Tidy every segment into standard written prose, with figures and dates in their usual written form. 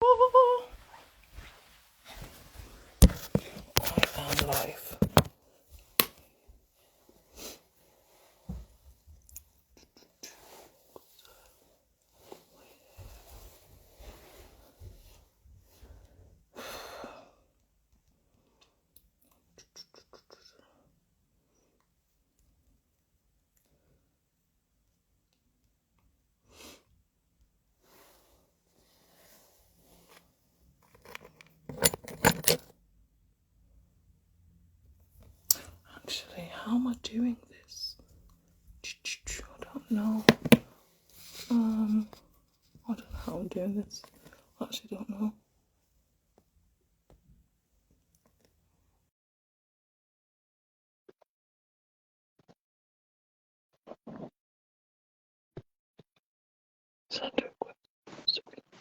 I am live. Actually, how am I doing this? I don't know. I don't know how I'm doing this. I actually don't know.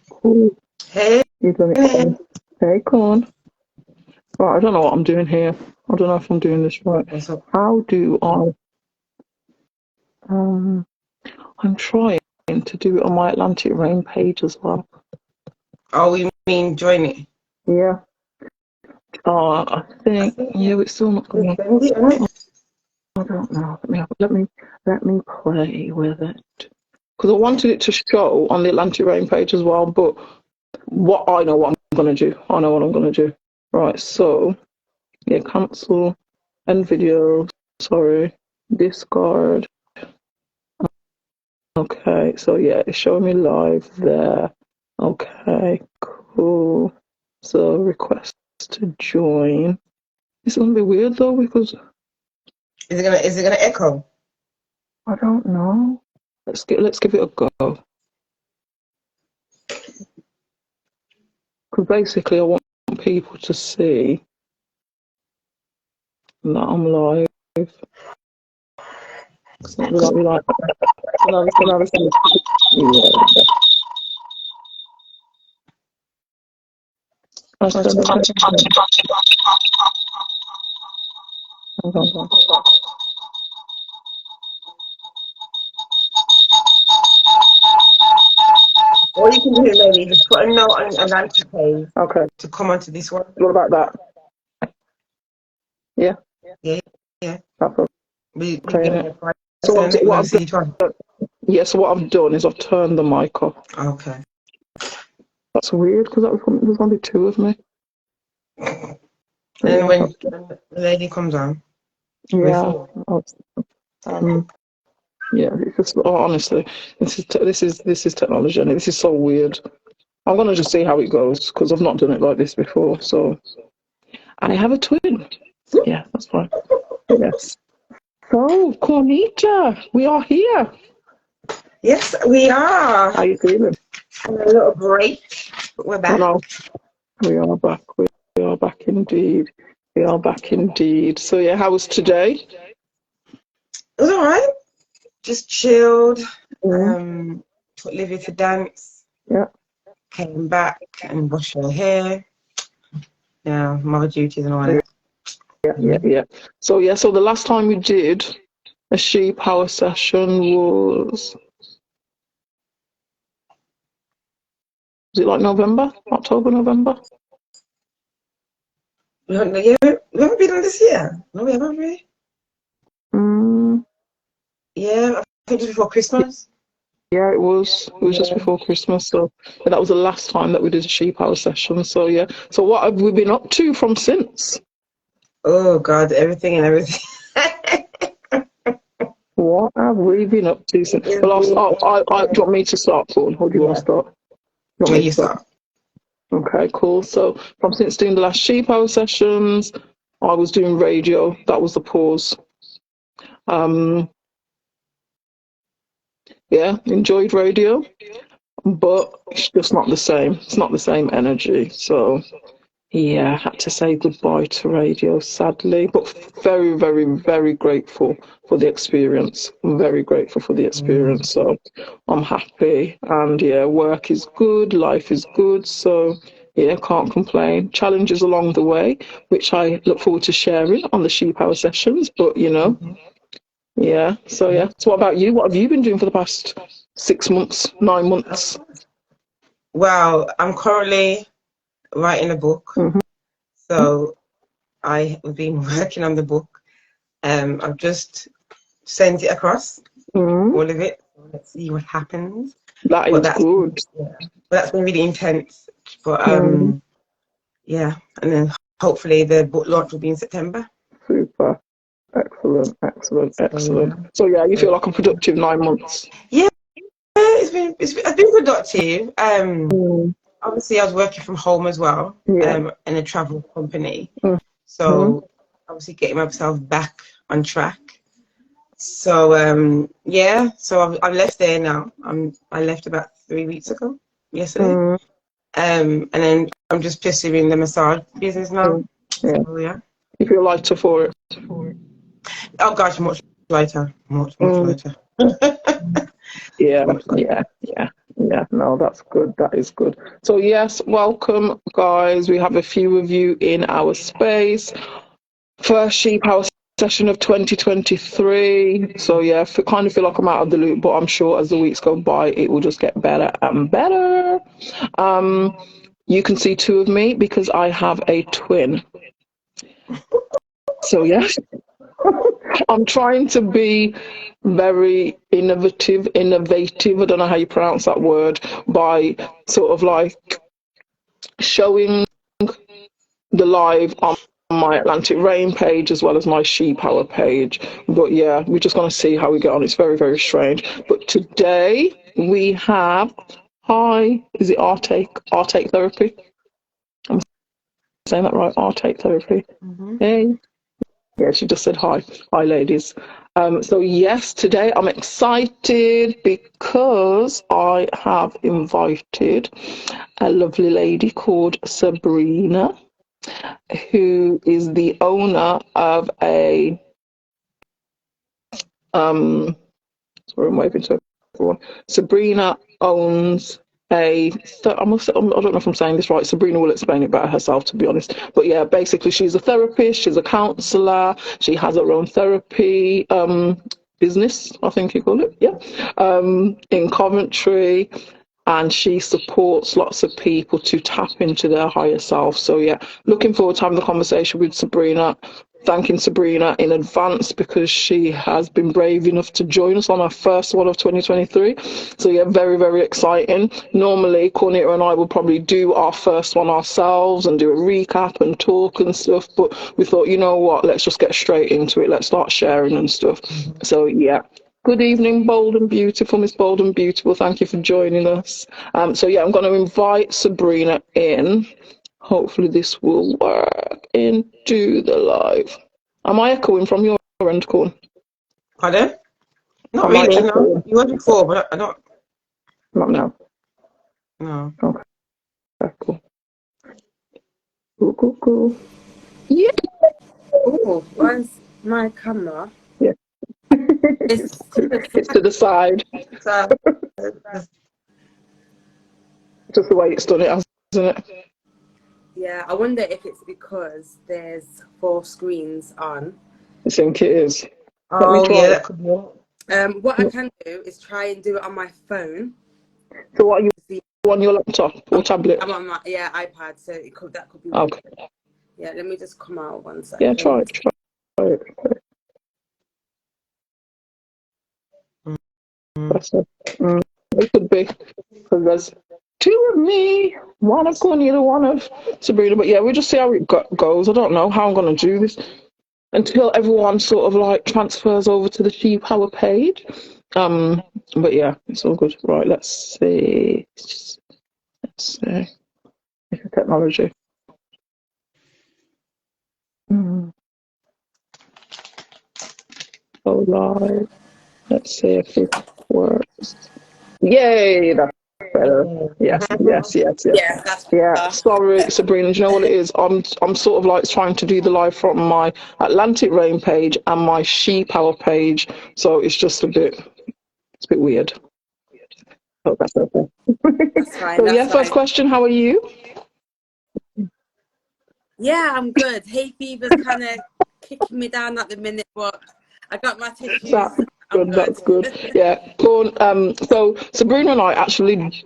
Cool. Hey. You done it. Hey, Corn. Right, I don't know what I'm doing here. I don't know if I'm doing this right. What's up? How do I? I'm trying to do it on my Atlantic Rain page as well. Oh, you mean join it? Yeah. I think yeah, it's still not going. I don't know. Let me play with it because I wanted it to show on the Atlantic Rain page as well. But what I'm gonna do. I know what I'm gonna do. Right. So yeah, cancel, end video. Sorry, discard. Okay. So yeah, it's showing me live there. Okay. Cool. So request to join. It's gonna be weird though because Is it gonna echo? I don't know. Let's give it a go. Because basically, I want people to see that I'm live. It's not like Or you can do it maybe just put a note on an anti-page Okay. to come onto this one. What about that? Yeah. Yeah. That's We okay. So what I've done is I've turned the mic off. Okay. That's weird because there's only two of me. And when the lady comes on, yeah, yeah. It's just honestly, this is technology, and this is so weird. I'm gonna just see how it goes because I've not done it like this before. So I have a twin. Yeah, that's fine. Yes. So, Cornita, we are here. Yes, we are. How you feeling? On a little break, but we're back. No, we are back. We are back indeed. We are back indeed. So yeah, how was today? It was alright. Just chilled. Took Livy to dance. Yeah. Came back and washed her hair. Yeah, mother duties and all that. Yeah. So the last time we did a sheep power session was it like November? October, November? We haven't been on this year. No, we haven't really. Yeah, I think just before Christmas. Yeah, it was. It was just before Christmas. So that was the last time that we did a sheep hour session. So yeah. So what have we been up to from since? Oh God, everything and everything. What have we been up to since? Well, do you want me to start, Paul? Or do you want to start? You start. Okay, cool. So from since doing the last sheep hour sessions, I was doing radio. That was the pause. Yeah, enjoyed radio, but it's just not the same. It's not the same energy. So yeah, I had to say goodbye to radio, sadly, but very, very, very grateful for the experience. I'm very grateful for the experience. So I'm happy. And yeah, work is good, life is good. So yeah, can't complain. Challenges along the way, which I look forward to sharing on the sheep hour sessions. But yeah. So yeah. So what about you? What have you been doing for the past 6 months, 9 months? Well, I'm currently writing a book. Mm-hmm. So I have been working on the book. I've just sent it across, Mm-hmm. all of it. Let's see what happens. That But is good. that's been really intense. But Mm-hmm. yeah, and then hopefully the book launch will be in September. Super. Excellent, excellent, So yeah. excellent. So yeah, you feel like a productive 9 months. Yeah, it's been productive. Mm. Obviously I was working from home as well, Yeah. in a travel company. Mm-hmm. So obviously getting myself back on track. So yeah, so I've left there now. I left about 3 weeks ago, yesterday. Mm. And then I'm just pursuing the massage business now. Mm. Yeah. So yeah. You feel lighter for it. Oh gosh, much lighter, much Mm. lighter. Yeah, Much lighter. yeah, yeah, yeah. No, that's good. That is good. So yes, welcome, guys. We have a few of you in our space. First sheep hour session of 2023. So yeah, kind of feel like I'm out of the loop, but I'm sure as the weeks go by, it will just get better and better. You can see two of me because I have a twin. So yes, I'm trying to be very innovative. I don't know how you pronounce that word, by sort of like showing the live on my Atlantic Rain page as well as my She Power page. But yeah, we're just going to see how we get on. It's very, very strange. But today we have, hi, is it Artake Therapy? I'm saying that right, Artake Therapy. Mm-hmm. Hey. Yeah, she just said hi. Hi, ladies. So yes, today I'm excited because I have invited a lovely lady called Sabrina, who is the owner of a sorry, I'm waving to everyone. Sabrina owns I don't know if I'm saying this right. Sabrina will explain it better herself, to be honest. But yeah, basically, she's a therapist. She's a counsellor. She has her own therapy business, I think you call it. Yeah, in Coventry, and she supports lots of people to tap into their higher self. So yeah, looking forward to having the conversation with Sabrina. Thanking Sabrina in advance because she has been brave enough to join us on our first one of 2023. So yeah, very, very exciting. Normally, Corneta and I will probably do our first one ourselves and do a recap and talk and stuff. But we thought, you know what, let's just get straight into it. Let's start sharing and stuff. So yeah. Good evening, Bold and Beautiful, Miss Bold and Beautiful. Thank you for joining us. So yeah, I'm going to invite Sabrina in. Hopefully this will work into the live. Am I echoing from your end, Corn? Pardon? Not Am I really, no. echoing? You were before, but I don't. Not now. No. Okay, cool. Cool. Yeah. Oh, where's my camera? Yeah. It's to the It's to the side. So, Just the way it's done it, hasn't it? yeah, I wonder if it's because there's 4 screens on. I think it is. Let me oh try yeah, it. that could be it. What I can do is try and do it on my phone. So what are you on your laptop or tablet? I'm on my iPad, so that could be. Okay. Yeah, let me just come out 1 second. Yeah, try it. That's it. It could be because there's 2 of me, 1 of Cornelia, 1 of Sabrina. But yeah, we'll just see how it goes. I don't know how I'm going to do this until everyone sort of like transfers over to the She Power page. But yeah, it's all good. Right, let's see. It's technology. Go live. Let's see if it works. Yay! That's better. Yes. Yeah, that's Yeah, sorry, Sabrina. Do you know what it is? I'm sort of like trying to do the live from my Atlantic Rain page and my She Power page, so it's just a bit weird. Oh, that's okay. That's fine. So That's yeah, first fine. question. How are you? Yeah, I'm good. Hay fever's kind of kicking me down at the minute, but I got my tissues. That's I'm good. That's good. Yeah. So Sabrina and I actually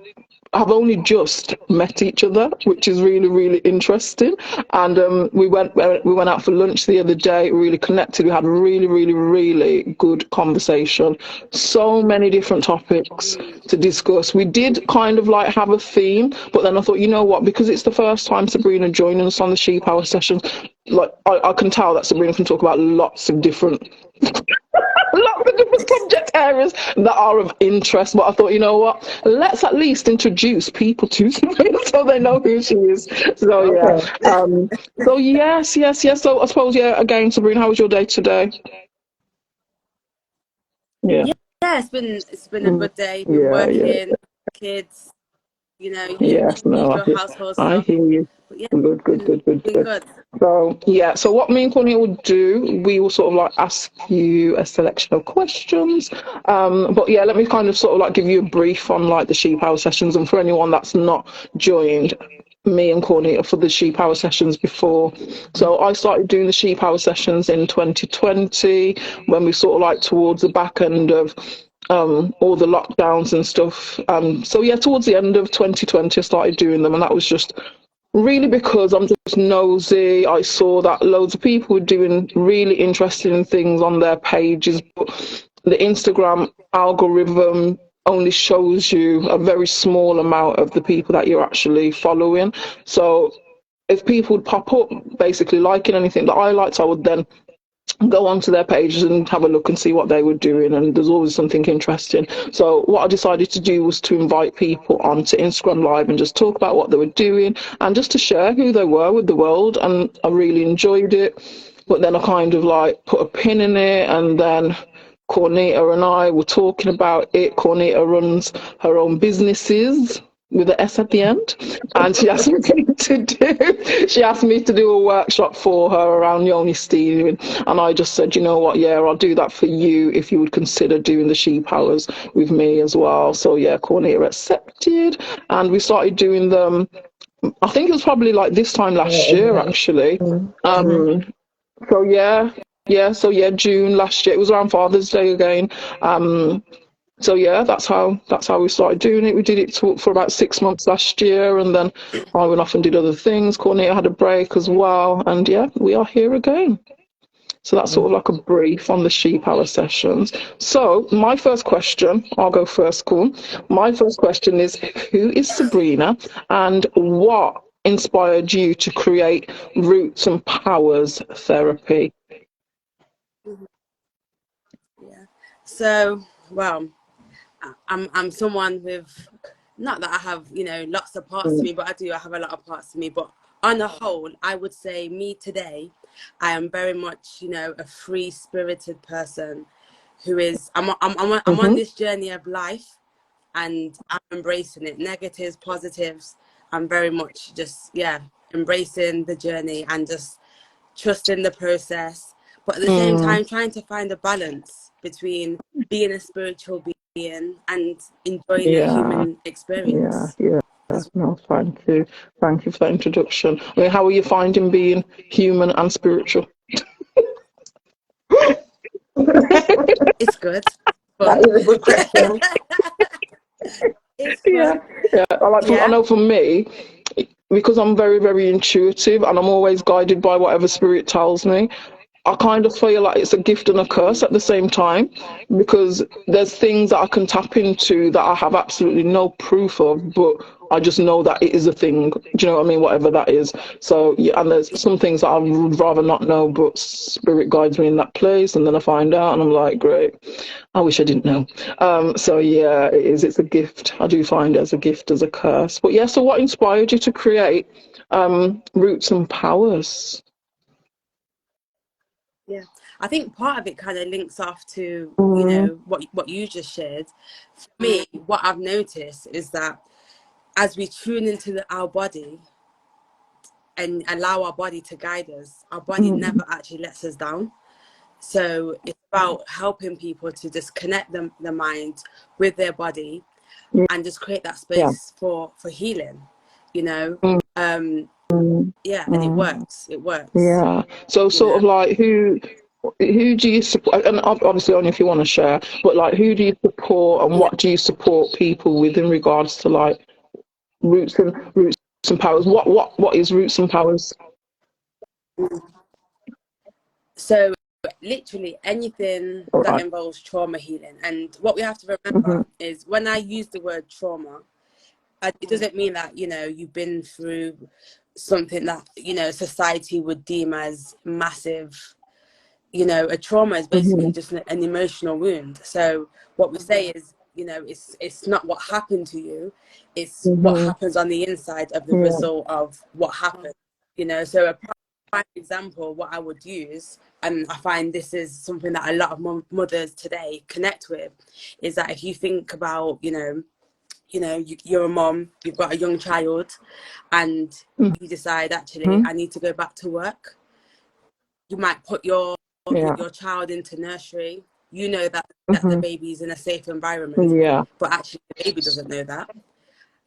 have only just met each other, which is really, really interesting. And we went out for lunch the other day, really connected. We had a really, really, really good conversation. So many different topics to discuss. We did kind of like have a theme, but then I thought, you know what, because it's the first time Sabrina joining us on the Sheep Hour sessions, like I can tell that Sabrina can talk about lots of different subject areas that are of interest. But I thought, you know what, let's at least introduce people to Sabrina so they know who she is. So yeah. So yes. So I suppose, yeah, again, Sabrina, how was your day today? Yeah. Yeah, it's been a good day. Been Yeah. working, kids, you know, Yes. No, usual household I stuff. hear you. But yeah, been Good. good. So yeah, so what me and Courtney will do, we will sort of like ask you a selection of questions. But yeah, let me kind of sort of like give you a brief on like the Sheep Hour sessions, and for anyone that's not joined me and Courtney for the Sheep Hour sessions before. So I started doing the Sheep Hour sessions in 2020 when we sort of like towards the back end of all the lockdowns and stuff. So yeah, towards the end of 2020, I started doing them, and that was just really because I'm just nosy. I saw that loads of people were doing really interesting things on their pages, but the Instagram algorithm only shows you a very small amount of the people that you're actually following. So if people would pop up basically liking anything that I liked, I would then go onto their pages and have a look and see what they were doing, and there's always something interesting. So what I decided to do was to invite people onto Instagram Live and just talk about what they were doing and just to share who they were with the world, and I really enjoyed it. But then I kind of like put a pin in it, and then Corneta and I were talking about it. Corneta runs her own businesses with an S at the end, and she asked me to do a workshop for her around yoni stealing, and I just said, you know what, yeah, I'll do that for you if you would consider doing the Sheep Hours with me as well. So yeah, Corneta accepted, and we started doing them. I think it was probably like this time last year, actually. So yeah, June last year. It was around Father's Day again. So yeah, that's how we started doing it. We did it for about 6 months last year, and then I went off and did other things. Corneta had a break as well, and yeah, we are here again. So that's sort of like a brief on the Sheep Hour sessions. So my first question, I'll go first, Corn. My first question is, who is Sabrina, and what inspired you to create Roots and Powers Therapy? Yeah. So, well, I'm someone with, not that I have, you know, lots of parts to me, but I have a lot of parts to me. But on the whole, I would say me today, I am very much, you know, a free-spirited person who is, I'm on this journey of life, and I'm embracing it, negatives, positives. I'm very much just, yeah, embracing the journey and just trusting the process, but at the same time trying to find a balance between being a spiritual being and enjoying the human experience. Yeah. No, thank you. Thank you for that introduction. I mean, how are you finding being human and spiritual? It's good. That Fun. is a good question. It's fun. I know for me, because I'm very, very intuitive and I'm always guided by whatever spirit tells me, I kind of feel like it's a gift and a curse at the same time, because there's things that I can tap into that I have absolutely no proof of, but I just know that it is a thing. Do you know what I mean? Whatever that is. So yeah, and there's some things that I would rather not know, but spirit guides me in that place, and then I find out, and I'm like, great. I wish I didn't know. So yeah, it is. It's a gift. I do find it as a gift, as a curse. But yeah. So what inspired you to create Roots and Powers? Yeah, I think part of it kind of links off to, you know, what you just shared. For me, what I've noticed is that as we tune into our body and allow our body to guide us, our body never actually lets us down. So it's about helping people to just connect the mind with their body and just create that space for healing, you know. Yeah, and it works. Yeah. So sort of like who do you support? And obviously only if you want to share. But like, who do you support, and what do you support people with in regards to like roots and powers. What is roots and powers? So literally anything All that right. involves trauma healing. And what we have to remember is when I use the word trauma, it doesn't mean that, you know, you've been through something that, you know, society would deem as massive. You know, a trauma is basically just an emotional wound. So what we say is, you know, it's not what happened to you, it's what happens on the inside of the result of what happened. You know, so a prime example, what I would use, and I find this is something that a lot of mothers today connect with, is that if you think about, you're a mom, you've got a young child, and you decide, actually, I need to go back to work. You might put your child into nursery. You know that the baby's in a safe environment, but actually the baby doesn't know that.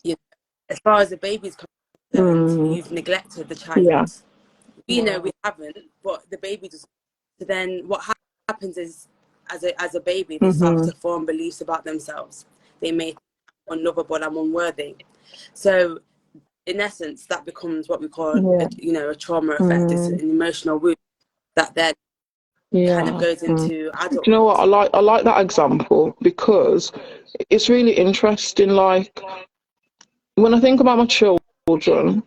You know, as far as the baby's concerned, you've neglected the child. We know we haven't, but the baby doesn't. So then what happens is, as a baby, they start to form beliefs about themselves. They may think unlovable and unworthy. So in essence, that becomes what we call a trauma effect. It's an emotional wound that then kind of goes into adulthood. Do you know what? I like that example because it's really interesting. Like, when I think about my children,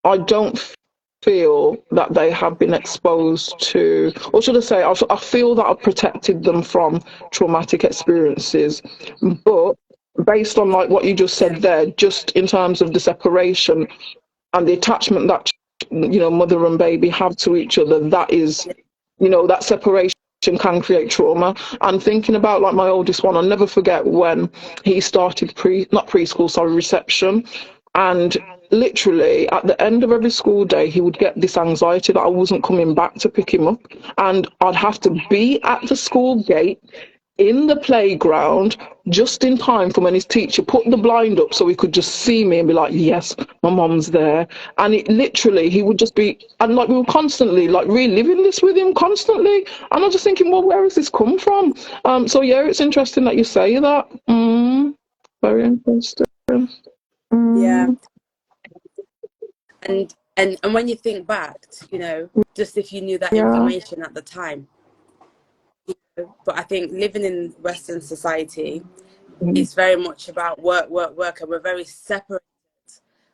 I don't feel that they have been exposed to, or should I say, I feel that I've protected them from traumatic experiences. But based on like what you just said there, just in terms of the separation and the attachment that, you know, mother and baby have to each other, that is, you know, that separation can create trauma. And thinking about like my oldest one, I'll never forget when he started reception. And literally at the end of every school day, he would get this anxiety that I wasn't coming back to pick him up. And I'd have to be at the school gate in the playground just in time for when his teacher put the blind up so he could just see me and be like, yes, my mom's there. And it literally, he would just be, and like we were constantly like reliving this with him constantly. And I'm just thinking, well, where has this come from? So yeah, it's interesting that you say that. Very interesting. Yeah. And when you think back, you know, just if you knew that information at the time. But I think living in Western society is very much about work, and we're very separate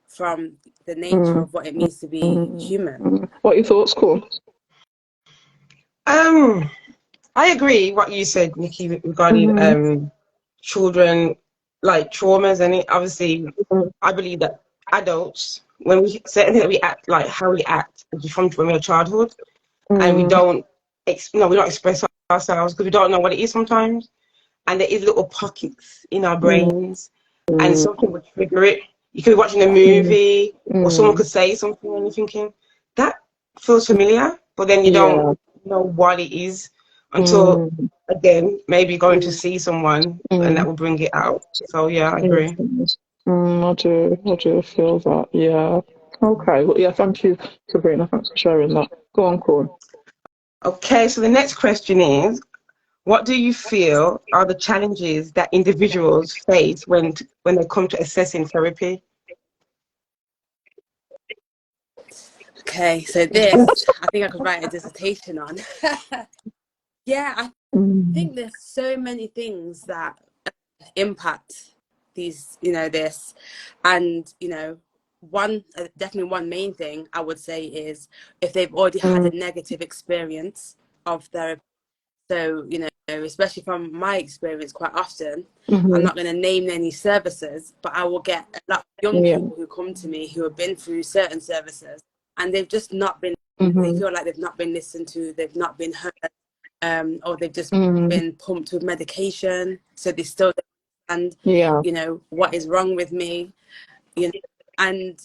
from the nature of what it means to be human. What are your thoughts, Cole? I agree what you said, Nikki, regarding children, like traumas, and obviously I believe that adults, when we certain things that we act, like how we act from when we're in childhood, and we don't express ourselves because we don't know what it is sometimes, and there is little pockets in our brains, and something would trigger it. You could be watching a movie, or someone could say something, and you're thinking that feels familiar, but then you don't know what it is until again maybe going to see someone, and that will bring it out. So yeah, I agree. I do feel that. Yeah. Okay. Well, yeah. Thank you, Sabrina. Thanks for sharing that. Go on, Corn. Okay. So the next question is, what do you feel are the challenges that individuals face when they come to assessing therapy? Okay, so this, I think I could write a dissertation on. Yeah, I think there's so many things that impact these, this, and definitely one main thing I would say is if they've already had a negative experience of therapy. So, especially from my experience, quite often, I'm not going to name any services, but I will get a lot of young people who come to me who have been through certain services, and they've just not been, they feel like they've not been listened to, they've not been heard, or they've just been pumped with medication, so they still don't understand, what is wrong with me, and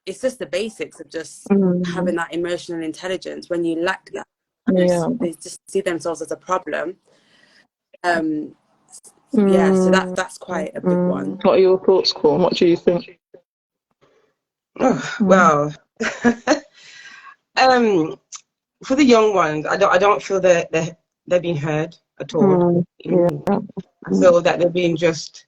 it's just the basics of just having that emotional intelligence. When you lack that, they just see themselves as a problem. So that's quite a big one. What are your thoughts, Corn? What do you think? Well, for the young ones, I don't feel that they're being heard at all. I feel that they're being just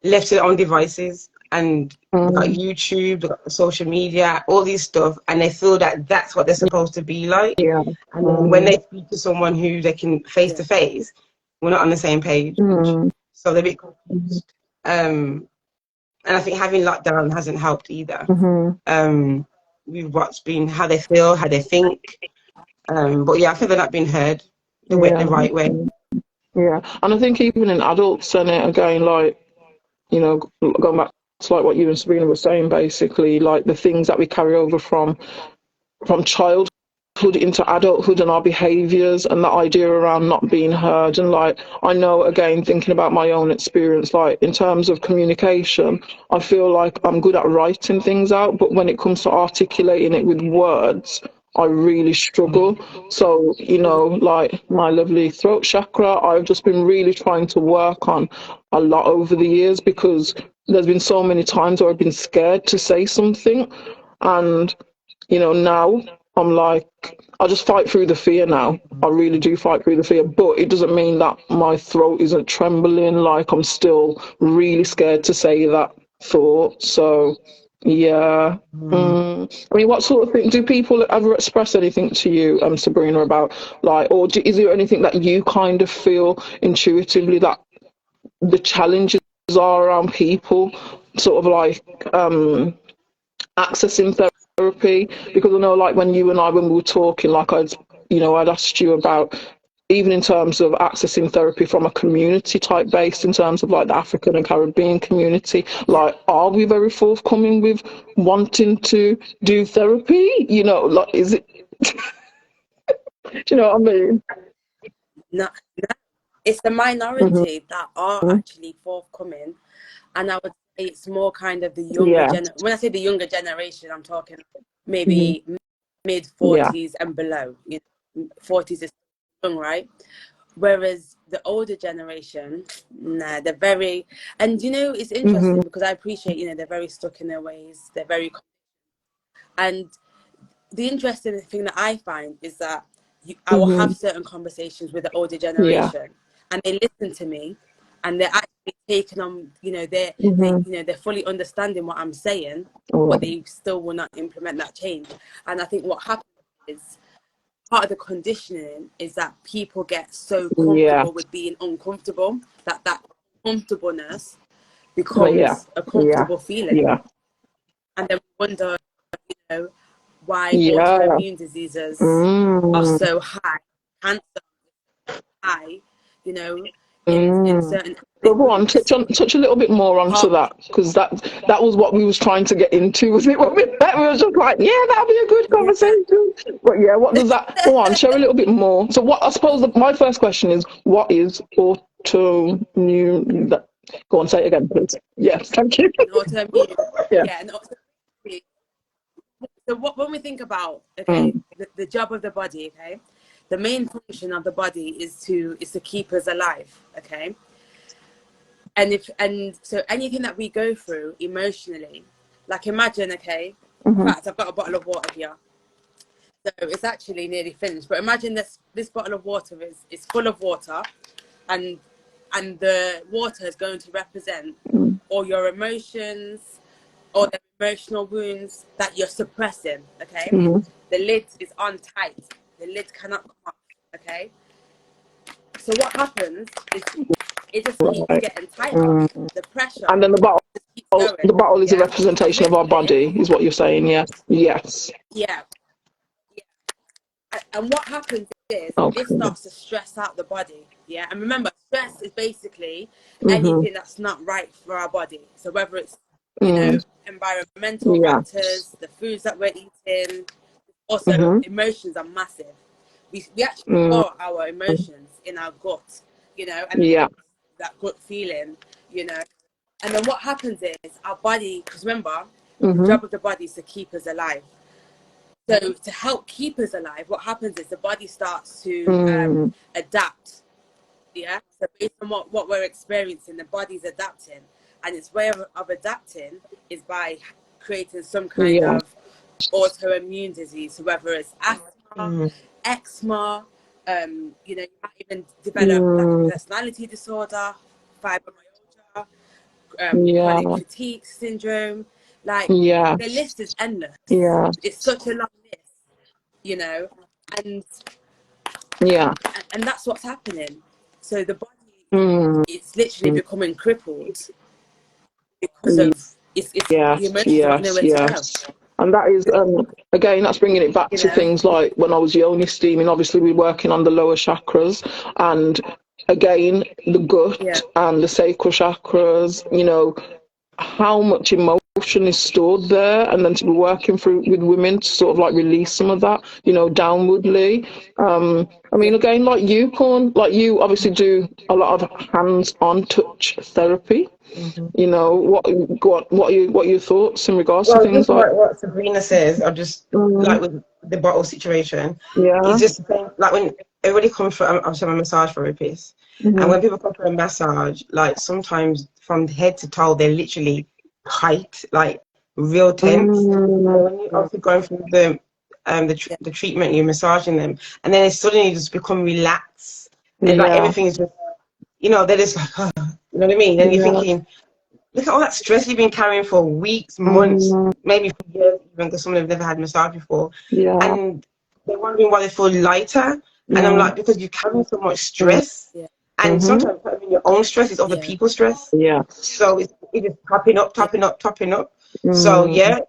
left to their own devices, and they've got YouTube, they've got social media, all these stuff, and they feel that that's what they're supposed to be like. Yeah. And then when they speak to someone who they can face to face, we're not on the same page. So they're a bit confused. And I think having lockdown hasn't helped either. With what's been, how they feel, how they think. But yeah, I feel they're not being heard the right way. Yeah, and I think even in adults, and it again, like, you know, going back to like what you and Sabrina were saying, basically, like the things that we carry over from childhood into adulthood and our behaviors and the idea around not being heard. And like, I know, again, thinking about my own experience, like in terms of communication, I feel like I'm good at writing things out, but when it comes to articulating it with words, I really struggle. So, you know, like my lovely throat chakra, I've just been really trying to work on a lot over the years, because there's been so many times where I've been scared to say something. And, you know, now I'm like, I just fight through the fear now. I really do fight through the fear, but it doesn't mean that my throat isn't trembling. Like, I'm still really scared to say that thought. So, yeah. I mean, what sort of thing do people ever express anything to you, Sabrina, about like, or is there anything that you kind of feel intuitively that the challenges are around people sort of like accessing therapy? Because I know, like, when you and I, when we were talking, like, I'd asked you about, even in terms of accessing therapy from a community type base, in terms of like the African and Caribbean community, like, are we very forthcoming with wanting to do therapy? You know, like, is it, do you know what I mean? No, it's the minority that are actually forthcoming, and I would say it's more kind of the younger when I say the younger generation, I'm talking maybe mid 40s and below. You know, 40s is young, right? Whereas the older generation, nah, they're very, and you know, it's interesting because I appreciate, you know, they're very stuck in their ways, they're very, and the interesting thing that I find is that I will have certain conversations with the older generation, and they listen to me, and they're actually taking on, you know, they're fully understanding what I'm saying, but they still will not implement that change. And I think what happens is, part of the conditioning is that people get so comfortable with being uncomfortable that comfortableness becomes a comfortable feeling, and then we wonder, you know, why autoimmune diseases are so high, cancer high, you know, in certain But go on, touch a little bit more onto that, because that was what we was trying to get into, was it? When we met, we was just like, yeah, that'll be a good conversation. But yeah, what does that? Go on, share a little bit more. So, what I suppose my first question is, what is autoimmune? Go on, say it again, please. Yes, thank you. Autoimmune. Autoimmune. So when we think about the job of the body, the main function of the body is to keep us alive, and so anything that we go through emotionally, like imagine, in fact, I've got a bottle of water here, so it's actually nearly finished, but imagine this bottle of water is full of water, and the water is going to represent all your emotions or the emotional wounds that you're suppressing, The lid is on tight. The lid cannot come off, So what happens is it just keeps getting tighter. The pressure. And then the bottle is a representation of our body, is what you're saying, yeah? Yes. Yeah. And what happens is this starts to stress out the body, And remember, stress is basically anything that's not right for our body. So whether it's, you know, environmental factors, the foods that we're eating, also emotions are massive. We actually store our emotions in our gut, you know, and that gut feeling, you know. And then what happens is our body, because remember, the job of the body is to keep us alive. So to help keep us alive, what happens is the body starts to adapt. So based on what we're experiencing, the body's adapting, and its way of adapting is by creating some kind of autoimmune disease. So whether it's asthma, eczema, you know, you might even develop like a personality disorder, fibromyalgia, Yeah. chronic fatigue syndrome. Like Yeah. the list is endless. Yeah. It's such a long list, you know, and Yeah. and that's what's happening. So the body Mm. is literally becoming crippled because of it's the Yes, emotions don't know yes, where to go. yes. And that is, again, that's bringing it back You to know. things like when I was yoni steaming, obviously we're working on the lower chakras. And again, the Yeah. gut and the sacral chakras, you know, how much emotion is stored there, and then to be working through with women to sort of like release some of that, you know, downwardly. I Yeah. mean, again, like you, Corn, like you obviously do a lot of hands-on touch therapy. You know, what are your thoughts in regards to Well, things just like? like what Sabrina says, I just Mm, like with the bottle situation. yeah. It's just the thing, like when everybody comes for, I'm a massage therapist, and Hmm. when people come for a massage, like sometimes from head to toe, they're literally tight, like real tense. And Mm, when you're obviously going through the treatment, you're massaging them, and then it suddenly just become relaxed, and like yeah. everything is just, you know, they're just like, you know what I mean? And you're Yeah. thinking, look at all that stress you've been carrying for weeks, months, Mm, maybe for years, even because some of them have never had massage before. yeah. And they're wondering why they feel lighter. And I'm Mm, like, because you're carrying so much mm, stress. Yeah. And mm-hmm. sometimes not even your own stress, it's other Yeah. people's stress. Yes. So it's just topping up, Yeah. topping up, topping up. So Mm, yeah,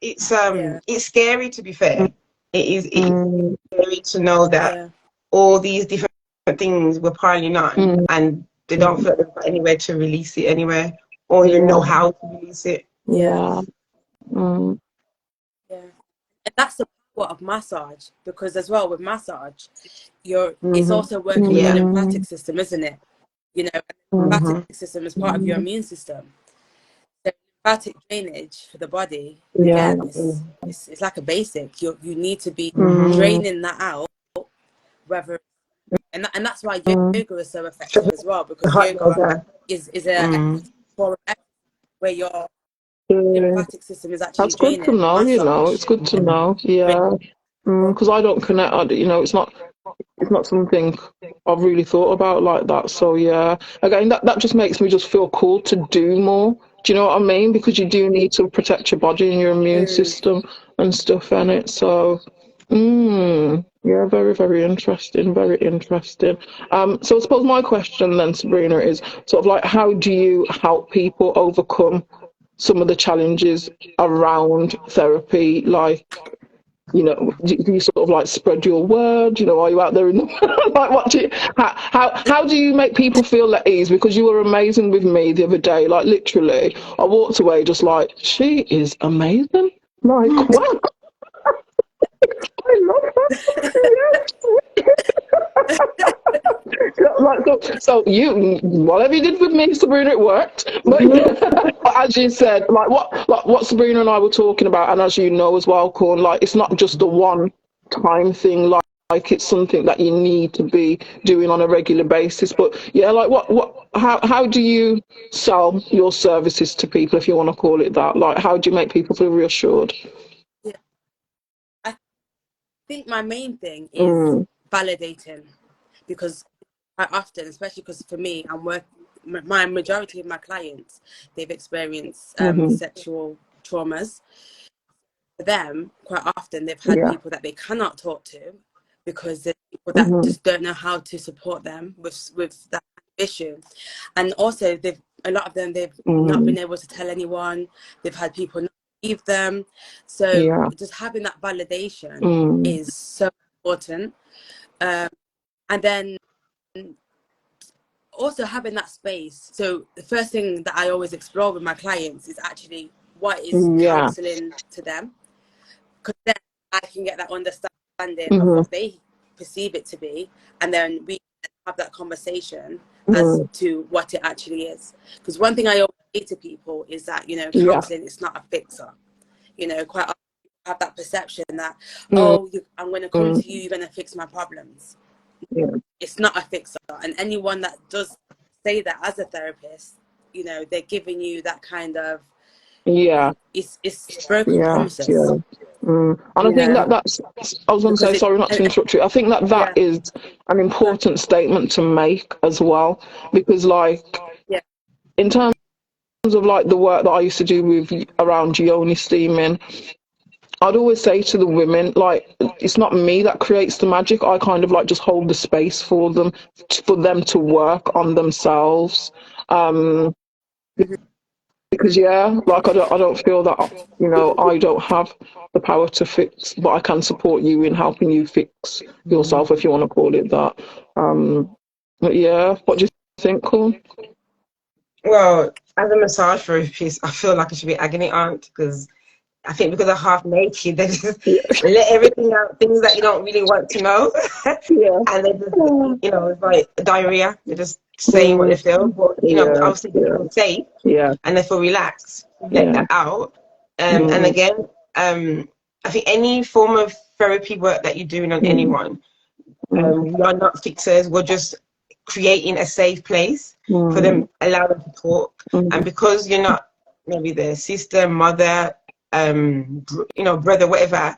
Yeah. it's scary to be fair. It is mm, scary to know that Yeah. all these different things were piling on mm, and they don't mm, feel like they've got anywhere to release it anywhere or even know yeah. how to release it. Yeah. Yeah. Mm, Yeah. And that's the power of massage, because as well with massage, it's Mm-hmm. also working with your Yeah. lymphatic mm, system, isn't it? You know, the mm, lymphatic Mm-hmm. system is part of your mm, immune system. So lymphatic drainage for the body, yeah. again, it's like a basic. You need to be Mm-hmm. Mm, draining that out, whether and that's why mm, yoga is so effective as well, because Hot yoga yoga. is a Mm. form of where your yeah. lymphatic system is actually That's good to draining. know, you know. Massage. It's good to know. Yeah. Because I don't connect, you know, it's not something I've really thought about like that. So yeah, again, that just makes me just feel cool to do more. Do you know what I mean? Because you do need to protect your body and your immune Mm. system and stuff in it. So, yeah, very, very interesting. Very interesting. So I suppose my question then, Sabrina, is sort of like, how do you help people overcome some of the challenges around therapy, like, you know, do you sort of like spread your word? You know, are you out there in the like what do you, how do you make people feel at ease? Because you were amazing with me the other day. Like literally, I walked away just like, she is amazing. Like, wow, I love her. Like, so you, whatever you did with me, Sabrina, it worked. But, but as you said, like what Sabrina and I were talking about, and as you know as well, Corn, like it's not just a one-time thing. Like it's something that you need to be doing on a regular basis. But yeah, like how do you sell your services to people, if you want to call it that? Like, how do you make people feel reassured? Yeah. I think my main thing is Mm, validating, because quite often, especially because for me, my majority of my clients, they've experienced mm-hmm. sexual traumas. For them, quite often they've had Yeah. people that they cannot talk to, because there's people that Mm-hmm. just don't know how to support them with that issue. And also a lot of them, they've not Mm, been able to tell anyone. They've had people not believe them. So yeah. just having that validation Mm, is so important. Um, and then also having that space. So the first thing that I always explore with my clients is actually what is yeah. counseling to them, because then I can get that understanding of Mm-hmm. what they perceive it to be, and then we have that conversation as Mm, to what it actually is. Because one thing I always say to people is that, you know, yeah. counseling is not a fixer. You know, quite often people have that perception that, Mm, oh, I'm going to come to you, you're going to fix my problems. yeah. It's not a fixer. And anyone that does say that as a therapist, you know, they're giving you that kind of, Yeah. it's broken Yeah. promises, Yeah. And I you think know, that's, I was going to because say, sorry not to interrupt you. I think that yeah, is an important statement to make as well, because like yeah, in terms of like the work that I used to do with around yoni steaming, I'd always say to the women, like, it's not me that creates the magic. I kind of like just hold the space for them to work on themselves. Because yeah, like I don't feel that, you know, I don't have the power to fix, but I can support you in helping you fix yourself, if you want to call it that. But yeah, what do you think, Corn? Well, as a massage therapist, I feel like I should be agony aunt, because I think because I'm half naked, they just Yeah, let everything out, things that you don't really want to know. yeah, And they just, you know, it's like diarrhea. They're just saying what they feel. But, you know, yeah, obviously they feel safe yeah, and they feel relaxed. Let yeah, that out. And mm, again, I think any form of therapy work that you're doing on mm, anyone, mm, we are not fixers. We're just creating a safe place for mm, them, allow them to talk. And mm, because you're not maybe their sister, mother, you know, brother, whatever,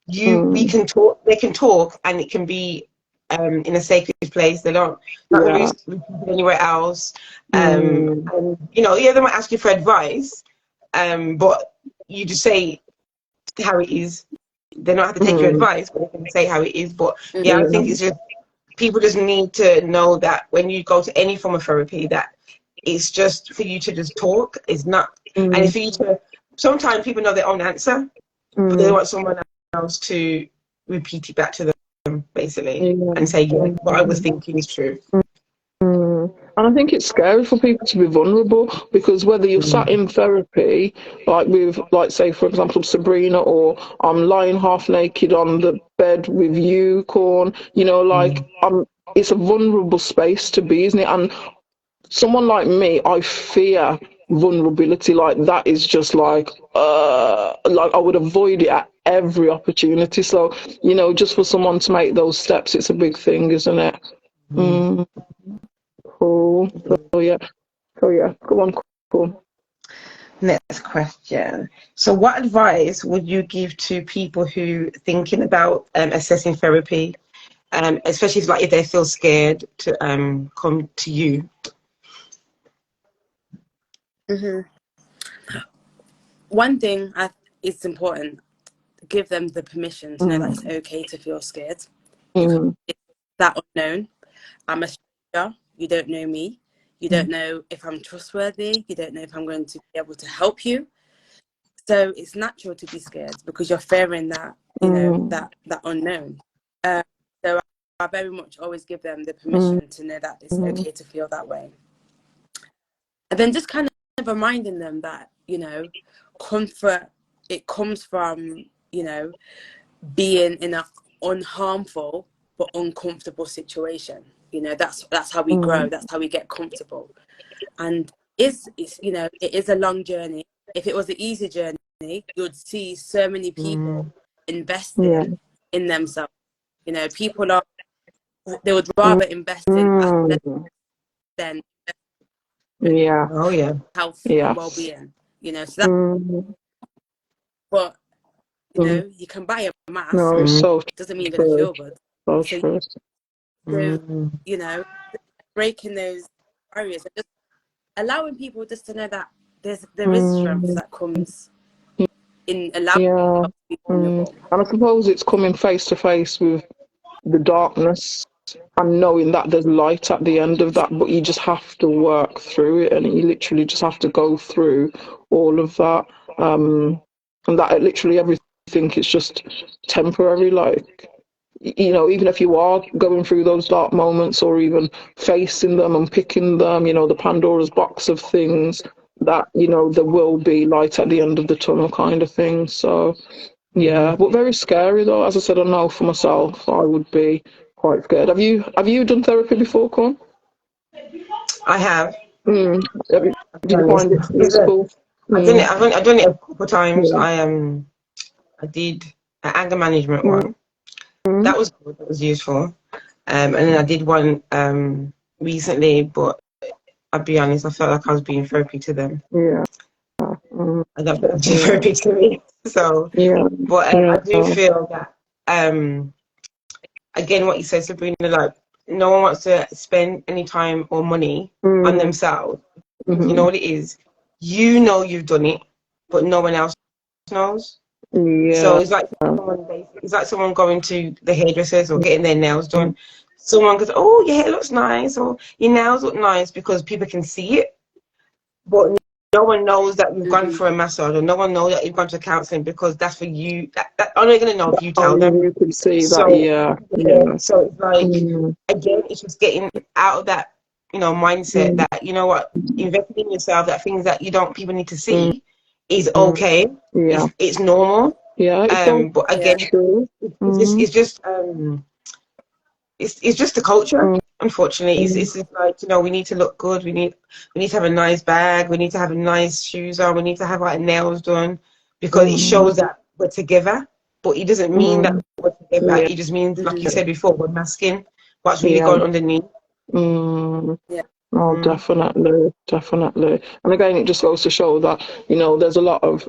we mm, can talk. They can talk, and it can be in a sacred place. They don't not going yeah, to be repeated anywhere else. mm, And you know, yeah, they might ask you for advice, but you just say how it is. They don't have to take your mm, advice, but they can say how it is. But yeah, I yeah, think it's just people just need to know that when you go to any form of therapy, that it's just for you to just talk. It's not, and mm, it's for you to. Sometimes people know their own answer, but they mm, want someone else to repeat it back to them, basically, yeah. and say, yeah, what I was Mm. thinking is true. And I think it's scary for people to be vulnerable, because whether you're sat Mm. in therapy, like with, like, say, for example, Sabrina, or I'm lying half naked on the bed with you, Corn, you know, like, Mm. it's a vulnerable space to be, isn't it? And someone like me, I fear vulnerability. Like, that is just like I would avoid it at every opportunity. So, you know, just for someone to make those steps, it's a big thing, isn't it? Mm. Mm, cool. So yeah, go on, cool. Next question. So, what advice would you give to people who thinking about assessing therapy, especially if they feel scared to come to you? hmm One thing it's important, give them the permission to know that it's Mm, okay to feel scared, because mm, it's that unknown. I'm a stranger. You don't know me. You don't know if I'm trustworthy. You don't know if I'm going to be able to help you. So it's natural to be scared because you're fearing that, you know, mm, that unknown. Uh, so I very much always give them the mm, permission to know that it's okay to feel that way. And then just kind of reminding them that, you know, comfort, it comes from, you know, being in a unharmful but uncomfortable situation. You know, that's how we grow. mm, That's how we get comfortable. And it's you know, it is a long journey. If it was an easy journey, you'd see so many people Mm. yeah. investing in themselves. You know, they would Mm, rather invest in mm, athletes than yeah. Oh yeah. health and Yes. well-being. You know, so that, Mm, but you mm, know, you can buy a no, mask, it's Mm. so doesn't mean you're gonna true. feel good. So So true. so Mm. you know, breaking those barriers and just allowing people just to know that there is strength Mm, that comes in allowing yeah. yourself to be Mm. vulnerable. And I suppose it's coming face to face with the darkness and knowing that there's light at the end of Yeah. that, but you just have to work through it, and you literally just have to go through all of that. And that literally everything is just temporary. Like, you know, even if you are going through those dark moments, or even facing them and picking them, you know, the Pandora's box of things, that, you know, there will be light at the end of the tunnel, kind of thing. So yeah, but very scary though. As I said, I know for myself, I would be quite scared. Have you done therapy before, Con? I have. Mm. I've Did you done this. find it useful? I've done it. Mm. I've done it a couple of times. Yeah. I did an anger management one. Mm. That was good. That was useful. And then I did one recently, but I'll be honest, I felt like I was being therapy to them. Yeah. Mm. I don't feel like being Yeah. therapy to me. So, Yeah. but I Yeah. do feel that again, what you said, Sabrina, like no one wants to spend any time or money on Mm. themselves. You know Mm. what it is? you know you've done it, but no one else knows. So Yeah. it's like someone going to the hairdressers or getting their nails done. Someone goes, "Oh, your hair looks nice," or "Your nails look nice," because people can see it, but no one knows that you've gone for a massage, or no one knows that you've gone to counselling, because that's for you. That only going to know if you tell Only them. you could see that. So Yeah. Yeah. so it's like, Mm, again, it's just getting out of that, mindset mm, that, you know what, investing in yourself, that things that you don't people need to mm, see is mm. okay. Yeah. It's normal. Yeah. It's all But Yeah. again, true. it's just the culture. Mm, Unfortunately, mm, it's just like, we need to look good. We need to have a nice bag. We need to have nice shoes on. We need to have our nails done, because it mm, shows that we're together. But it doesn't mean that mm. we're together. Yeah. It just means, like you Mm-hmm. said before, we're masking what's really Yeah. going underneath. Mm. Yeah. Oh, Mm. definitely, definitely. And again, it just goes to show that, there's a lot of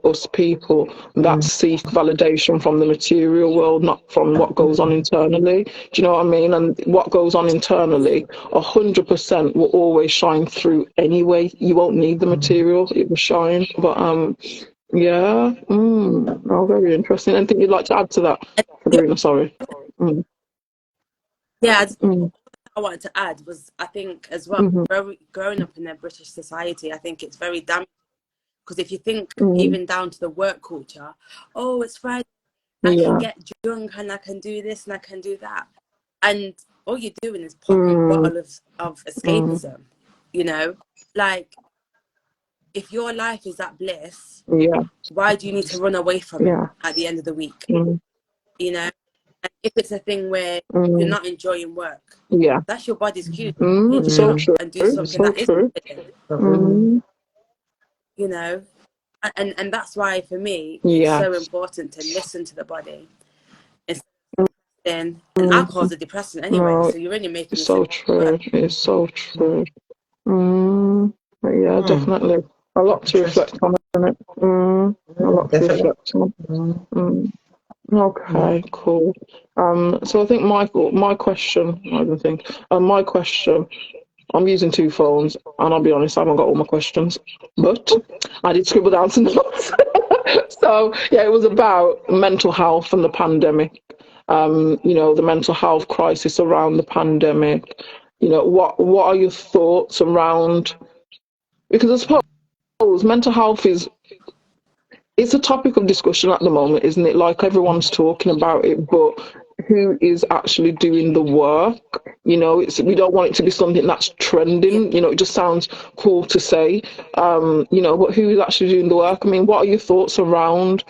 us people that Mm. seek validation from the material world, not from what goes on internally. Do you know what I mean? And what goes on internally, 100% will always shine through anyway. You won't need the material, it will shine. But yeah, oh, very interesting. Anything you'd like to add to that, Yeah, Sabrina? Sorry. Mm, yeah, mm, I wanted to add was, I think as well, mm, growing up in a British society, I think it's very damaging, because if you think mm, even down to the work culture, oh, it's Friday, I can yeah. get drunk and I can do this and I can do that, and all you're doing is popping a Mm, bottle of mm. escapism, you know, like, if your life is that bliss, Yeah, why do you need to run away from it yeah, at the end of the week, mm, you know? And if it's a thing where you're mm, not enjoying work, yeah, that's your body's cue to change it so up Mm. true, and do something so that is true. fulfilling, Mm, you know. And that's why, for me, it's yeah, so important to listen to the body instead of saying, and mm, alcohol's a depressant anyway, no, so you're only making it's yourself so work. true, it's so true. But yeah, Mm. definitely a lot to reflect Interesting. on, isn't it? A lot to Definitely. reflect on. Mm. Mm, Mm. okay, cool. So I think my question, I don't think, my question. I'm using two phones, and I'll be honest, I haven't got all my questions, but I did scribble down some notes. So yeah, it was about mental health and the pandemic. The mental health crisis around the pandemic. What are your thoughts around? Because I suppose mental health is it's a topic of discussion at the moment, isn't it? Like everyone's talking about it, but who is actually doing the work? We don't want it to be something that's Yeah, trending. It just sounds cool to say. But who is actually doing the work? I mean, what are your thoughts around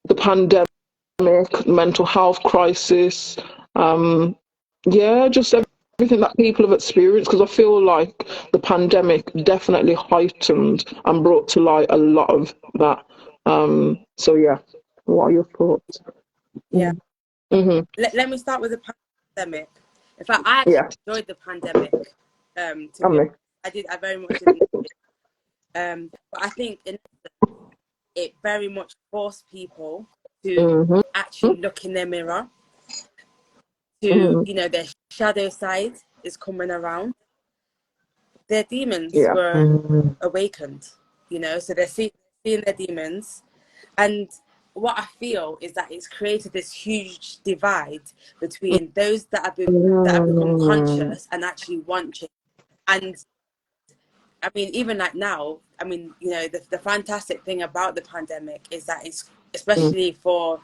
the pandemic, mental health crisis? Yeah, just everything that people have experienced, because I feel like the pandemic definitely heightened and brought to light a lot of that. So yeah, what are your thoughts? yeah. Mm-hmm. Let me start with the pandemic. In fact, I actually Yeah, enjoyed the pandemic. To I be honest, mean, I very much did. But I think it very much forced people to mm-hmm, actually look in their mirror, to, mm-hmm, their shadow side is coming around. Their demons yeah, were Mm. awakened, so they're seeing their demons. And what I feel is that it's created this huge divide between those that have become mm-hmm, conscious and actually want change. And I mean, even like now, I mean, the fantastic thing about the pandemic is that it's, especially for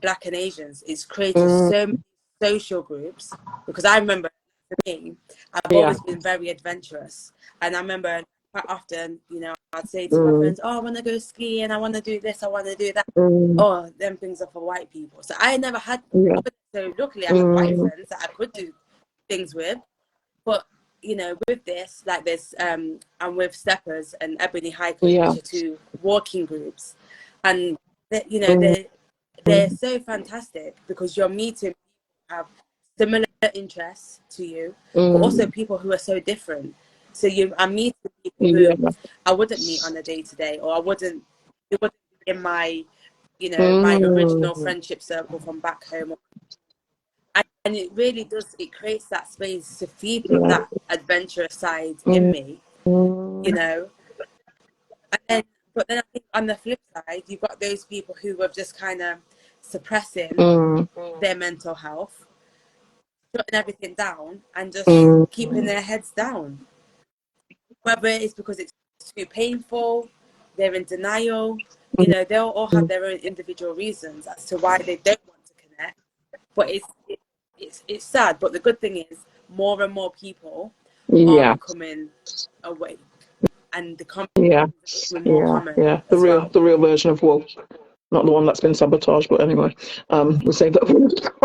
Black and Asians, it's created so many social groups. Because I remember, for me, I've yeah, always been very adventurous, and I remember quite often, I'd say to my mm-hmm, friends, "Oh, I want to go skiing. I want to do this. I want to do that." mm-hmm, Oh, them things are for white people. So I never had. yeah, So luckily, I had white mm-hmm, friends that I could do things with. But with this, like this, I'm with steppers and ebony hikers, yeah, which are two walking groups, and that mm-hmm, they're so fantastic, because you're meeting people who have similar interests to you, but also mm-hmm, people who are so different. So I'm meeting people who yeah, I wouldn't meet on a day to day, or it wouldn't be in my my original mm-hmm, friendship circle from back home. And it really does, it creates that space to feed yeah, that adventurous side in mm-hmm, me, you know. But then I think on the flip side, you've got those people who are just kind of suppressing their mental health, shutting everything down, and just keeping their heads down. Whether it's because it's too painful, they're in denial, you know, they'll all have their own individual reasons as to why they don't want to connect. But it's sad. But the good thing is, more and more people are becoming awake, and the conversation is becoming more common. The real version of woke, not the one that's been sabotaged. But anyway, we'll save that for another time.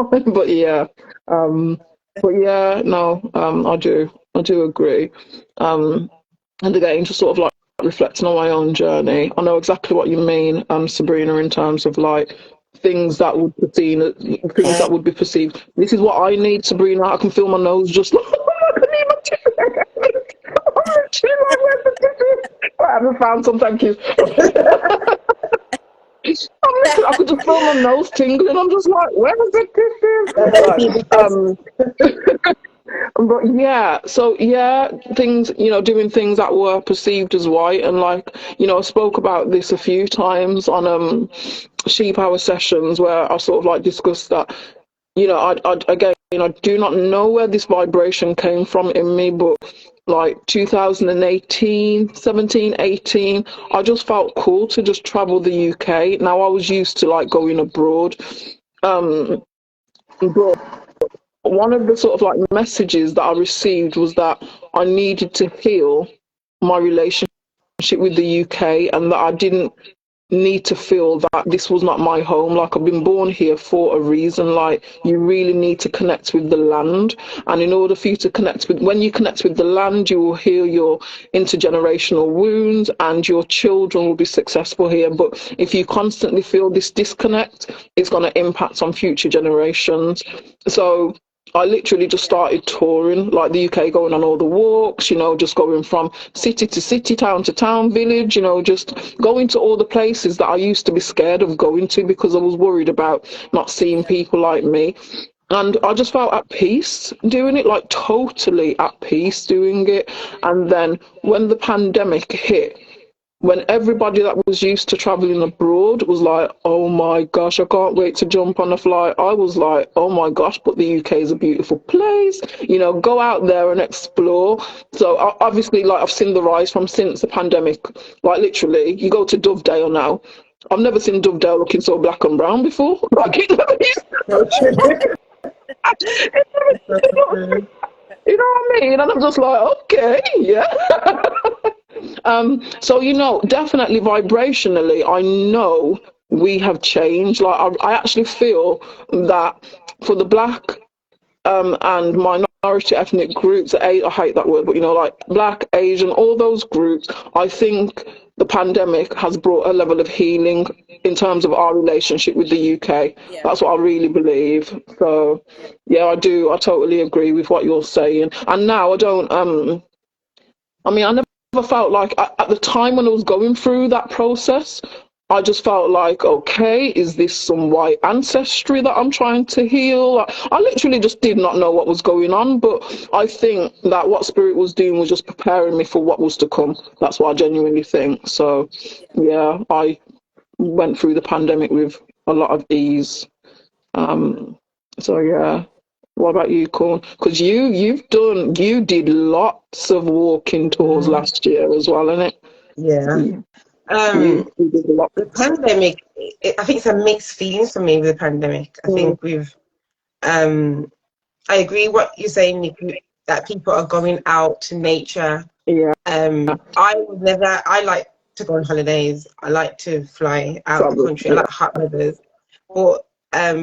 I do agree. And again, just sort of like reflecting on my own journey, I know exactly what you mean, Sabrina, in terms of like things that would be seen, things that would be perceived. This is what I need, Sabrina. I can feel my nose just like, I need my tissue. I haven't found some, thank you. I could just feel my nose tingling. I'm just like, where is the tissue? But things, doing things that were perceived as white, and like, I spoke about this a few times on sheep hour sessions where I sort of like discussed that, I do not know where this vibration came from in me, but like 2018, 17, 18, I just felt cool to just travel the UK. Now I was used to like going abroad, but one of the sort of like messages that I received was that I needed to heal my relationship with the UK, and that I didn't need to feel that this was not my home. Like, I've been born here for a reason. Like, you really need to connect with the land, and in order for you to when you connect with the land, you will heal your intergenerational wounds and your children will be successful here. But if you constantly feel this disconnect, it's going to impact on future generations. So I literally just started touring like the UK, going on all the walks, just going from city to city, town to town, village, just going to all the places that I used to be scared of going to because I was worried about not seeing people like me. And I just felt at peace doing it, like totally at peace doing it. And then when the pandemic hit, when everybody that was used to traveling abroad was like, oh my gosh, I can't wait to jump on a flight, I was like, oh my gosh, but the UK is a beautiful place, go out there and explore. So obviously, like, I've seen the rise from since the pandemic. Like, literally, you go to Dovedale now, I've never seen Dovedale looking so black and brown before. Like, you know what I mean? And I'm just like, okay, yeah. So, definitely vibrationally, I know we have changed. Like, I actually feel that for the Black and minority ethnic groups, I hate that word, but like Black, Asian, all those groups, I think the pandemic has brought a level of healing in terms of our relationship with the UK. Yeah. That's what I really believe. So, yeah, I totally agree with what you're saying. And now I don't, I never felt like, at the time when I was going through that process, I just felt like, okay, is this some white ancestry that I'm trying to heal? I literally just did not know what was going on, but I think that what Spirit was doing was just preparing me for what was to come. That's what I genuinely think. So, yeah, I went through the pandemic with a lot of ease. So, yeah. What about you, Corn? Because you did lots of walking tours last year as well, innit? Yeah. The pandemic, I think it's a mixed feelings for me with the pandemic. I think I agree what you're saying, Nick, that people are going out to nature. Yeah. I like to go on holidays. I like to fly out of the country. I like hot weathers. But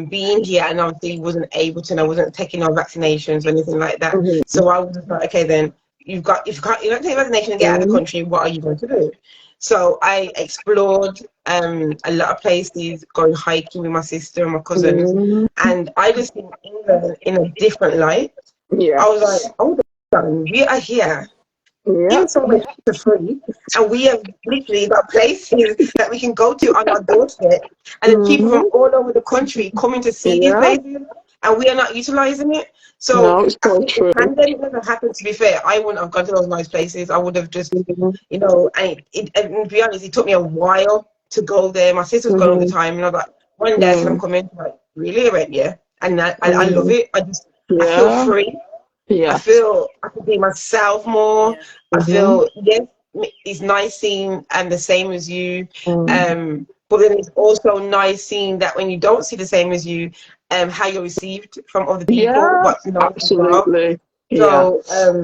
being here, and obviously wasn't able to, and I wasn't taking no vaccinations or anything like that. So I was like, okay, then you don't take vaccination and get out of the country, what are you going to do? So I explored a lot of places, going hiking with my sister and my cousins, and I just seen England in a different light. Yeah. I was like, oh, we are here. In somewhere for free, and we have literally got places that we can go to on our doorstep, and then people from all over the country coming to see these places. and we are not utilizing it. No, So it's I so think true. the pandemic never happened, to be fair. I wouldn't have gone to those nice places. I would have just, you know, and and to be honest, it took me a while to go there. My sister was going all the time, and I was like, one day I said, I'm coming. Like, really? I went, yeah. And I love it. I feel Yeah. free. I Yes. feel I can be myself more. Yeah. I feel, yes, it's nice seeing and the same as you. But then it's also nice seeing that when you don't see the same as you, how you're received from other people, Yeah, what you know as well. absolutely. Yeah. So,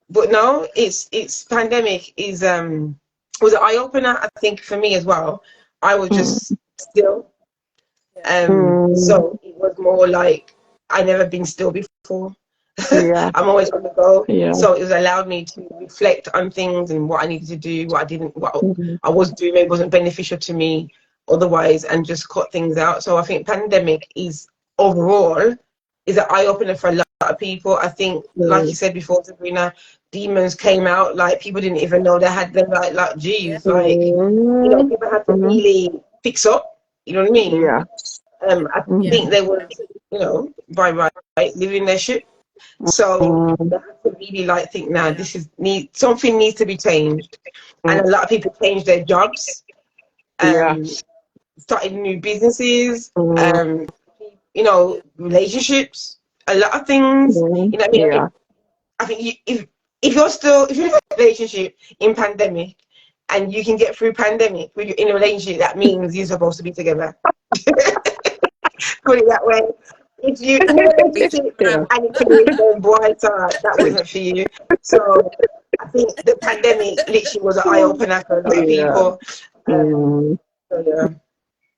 but no, it's pandemic is was an eye opener, I think, for me as well. I was Mm. just still, Mm. so it was more like I never been still before. Yeah. I'm always on the go. Yeah. So it was allowed me to reflect on things and what I needed to do, what I didn't, what Mhm. I was doing maybe wasn't beneficial to me otherwise, and just cut things out. So I think pandemic is overall is an eye opener for a lot of people. I think, like you said before, Sabrina, demons came out, like people didn't even know they had them, like Yeah. geez, like, you know, Mhm. people had to Mhm. really fix up, you know what I mean? Yeah. I Yeah. think they were, you know, by right living their shit. So they have to really like think now. Yeah. This is something needs to be changed, and a lot of people changed their jobs, Yeah. started new businesses, Mhm. you know, Yeah. relationships, a lot of things. You know what I mean? Yeah. I think if you're in a relationship in pandemic, and you can get through pandemic when you're in a relationship, that means you're supposed to be together. Put it that way. If you in a relationship Yeah. and it can go brighter, that wasn't for you. So I think the pandemic literally was an eye opener for a lot of Yeah. people. Mm. So yeah.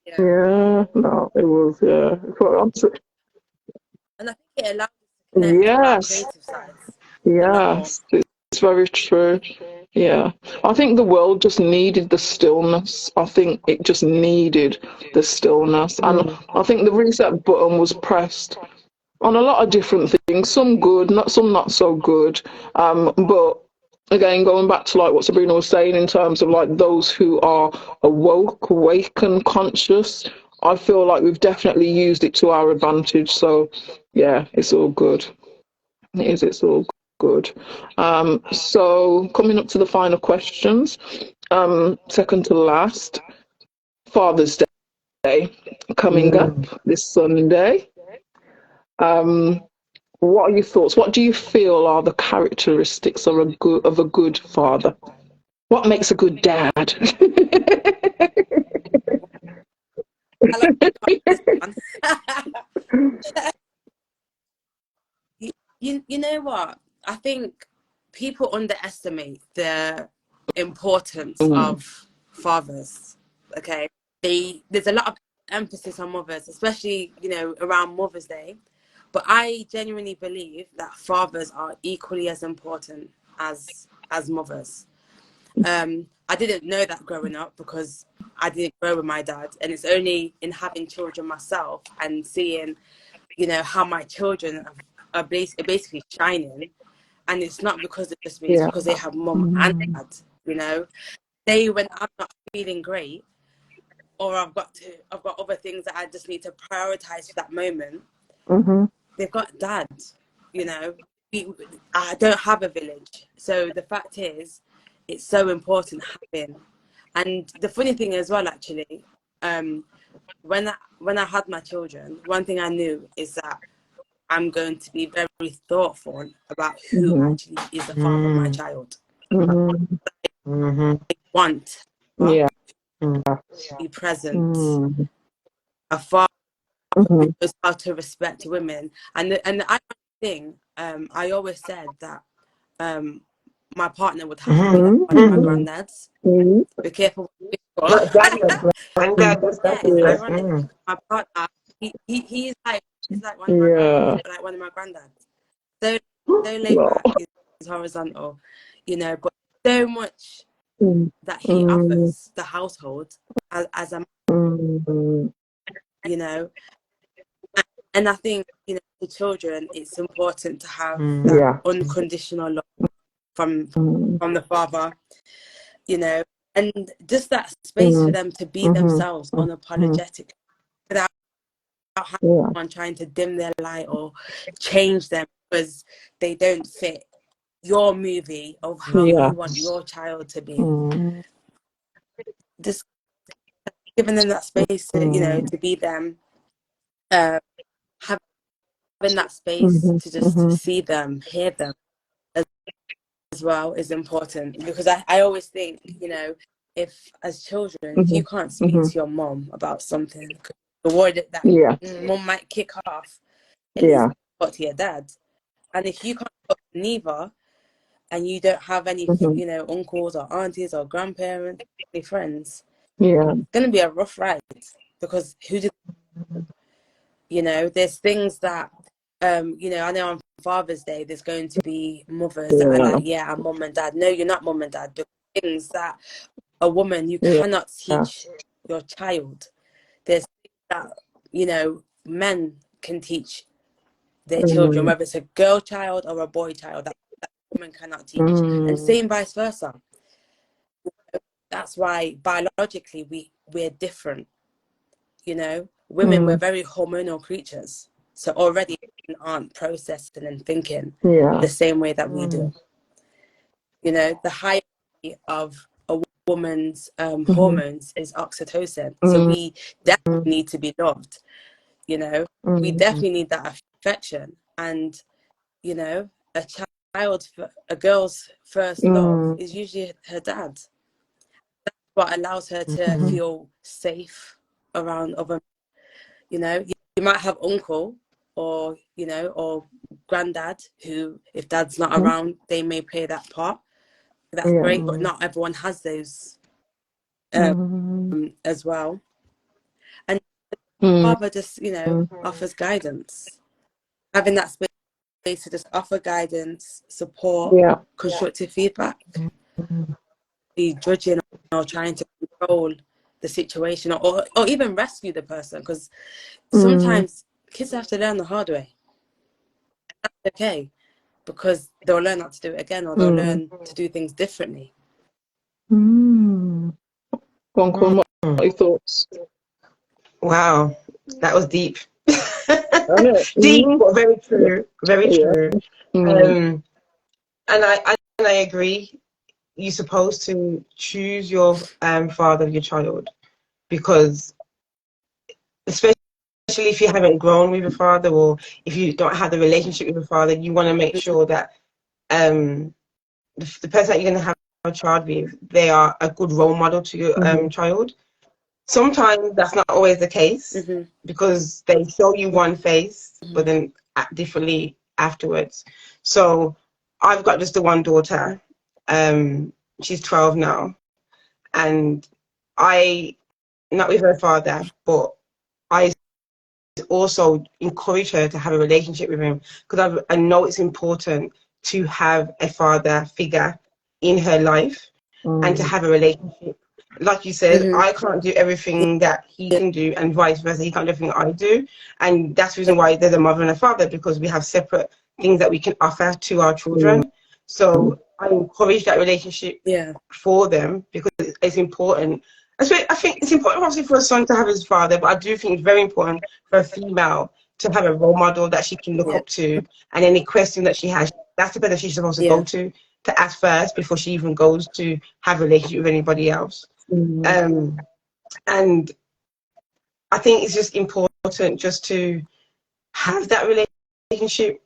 Yeah. Yeah. No, it was. Yeah. And I think it allows us to connect with our Yes. creative sides a lot more. Yes. It's very true. Yeah. I think the world just needed the stillness. I think it just needed the stillness. And I think the reset button was pressed on a lot of different things, some good, not so good. But again, going back to like what Sabrina was saying in terms of like those who are awake and conscious, I feel like we've definitely used it to our advantage. So yeah, it's all good. It's all good. So coming up to the final questions, second to last, Father's Day coming up this Sunday. What are your thoughts? What do you feel are the characteristics of a good father? What makes a good dad? I like this one. You know what? I think people underestimate the importance Mm, of fathers. Okay, there's a lot of emphasis on mothers, especially around Mother's Day. But I genuinely believe that fathers are equally as important as mothers. I didn't know that growing up because I didn't grow with my dad, and it's only in having children myself and seeing how my children are basically shining, and it's not because of just me, it's yeah. because they have mum and Mm, dad. They, when I'm not feeling great, or I've got other things that I just need to prioritize for that moment, mm-hmm. they've got dad. you know I don't have a village, so the fact is it's so important having. And the funny thing as well, actually, when I had my children, one thing I knew is that I'm going to be very thoughtful about who Mm-hmm. actually is the father of my child. Mm-hmm. I want her Yeah. to be present, Mm-hmm. a father who Mm-hmm. knows how to respect women. And the ironic thing, I always said that um, my partner would have to be like one of my Mm-hmm. granddads. Be careful what you wish Not daddy, for. granddad, that's Yeah, it's Yeah. ironic. My partner, he's like one of my Yeah. granddads. So laid No. back, he's horizontal, but so much Mm, that he mm, offers the household as a, mm, you know, and I think, for children, it's important to have that yeah. unconditional love from Mm, from the father, you know, and just that space for mm, them to be mhm, themselves mhm, unapologetic without anyone trying to dim their light or change them because they don't fit your movie of how you want your child to be. Just giving them that space to, you know, to be them, having that space to just see them, hear them as well is important, because I always think, you know, if as children, if you can't speak to your mom about something, the word that mom might kick off, at least talk to your dad. And if you can't talk to neither, and you don't have any, you know, uncles or aunties or grandparents, any friends, it's gonna be a rough ride, because who did, you know, there's things that you know, I know on Father's Day there's going to be mothers that are like, yeah, I'm mom and dad. No, you're not mom and dad. There's things that a woman, you cannot teach your child. There's things that, you know, men can teach their children, whether it's a girl child or a boy child, that women cannot teach. And same vice versa. That's why biologically we're different. You know, women, we're very hormonal creatures. So already aren't processing and thinking the same way that we do. You know, the hierarchy of a woman's hormones is oxytocin. So we definitely need to be loved. You know, we definitely need that affection. And, you know, a girl's first love is usually her dad. That's what allows her to feel safe around other. You know, you might have uncle or, you know, or granddad who, if dad's not around, they may play that part. That's great, but not everyone has those as well. And father just, you know, offers guidance. Having that space to just offer guidance, support, constructive feedback. Be judging or trying to control the situation, or even rescue the person, because sometimes kids have to learn the hard way. That's okay, because they'll learn not to do it again, or they'll learn to do things differently. Uncle, what are your thoughts? Wow, that was deep. Deep, but very true. Very true. And I agree. You're supposed to choose your father of your child, because especially if you haven't grown with your father, or if you don't have the relationship with your father, you want to make sure that the person that you're going to have a child with, they are a good role model to your child. Sometimes that's not always the case, because they show you one face, but then act differently afterwards. So I've got just the one daughter. She's 12 now, and not with her father, but I also encourage her to have a relationship with him, because I know it's important to have a father figure in her life and to have a relationship. Like you said, I can't do everything that he can do, and vice versa. He can't do everything I do, and that's the reason why there's a mother and a father, because we have separate things that we can offer to our children. So I encourage that relationship for them, because it's important. I think it's important, obviously, for a son to have his father, but I do think it's very important for a female to have a role model that she can look up to, and any question that she has, that's the person she's supposed to go to ask first before she even goes to have a relationship with anybody else. And I think it's just important just to have that relationship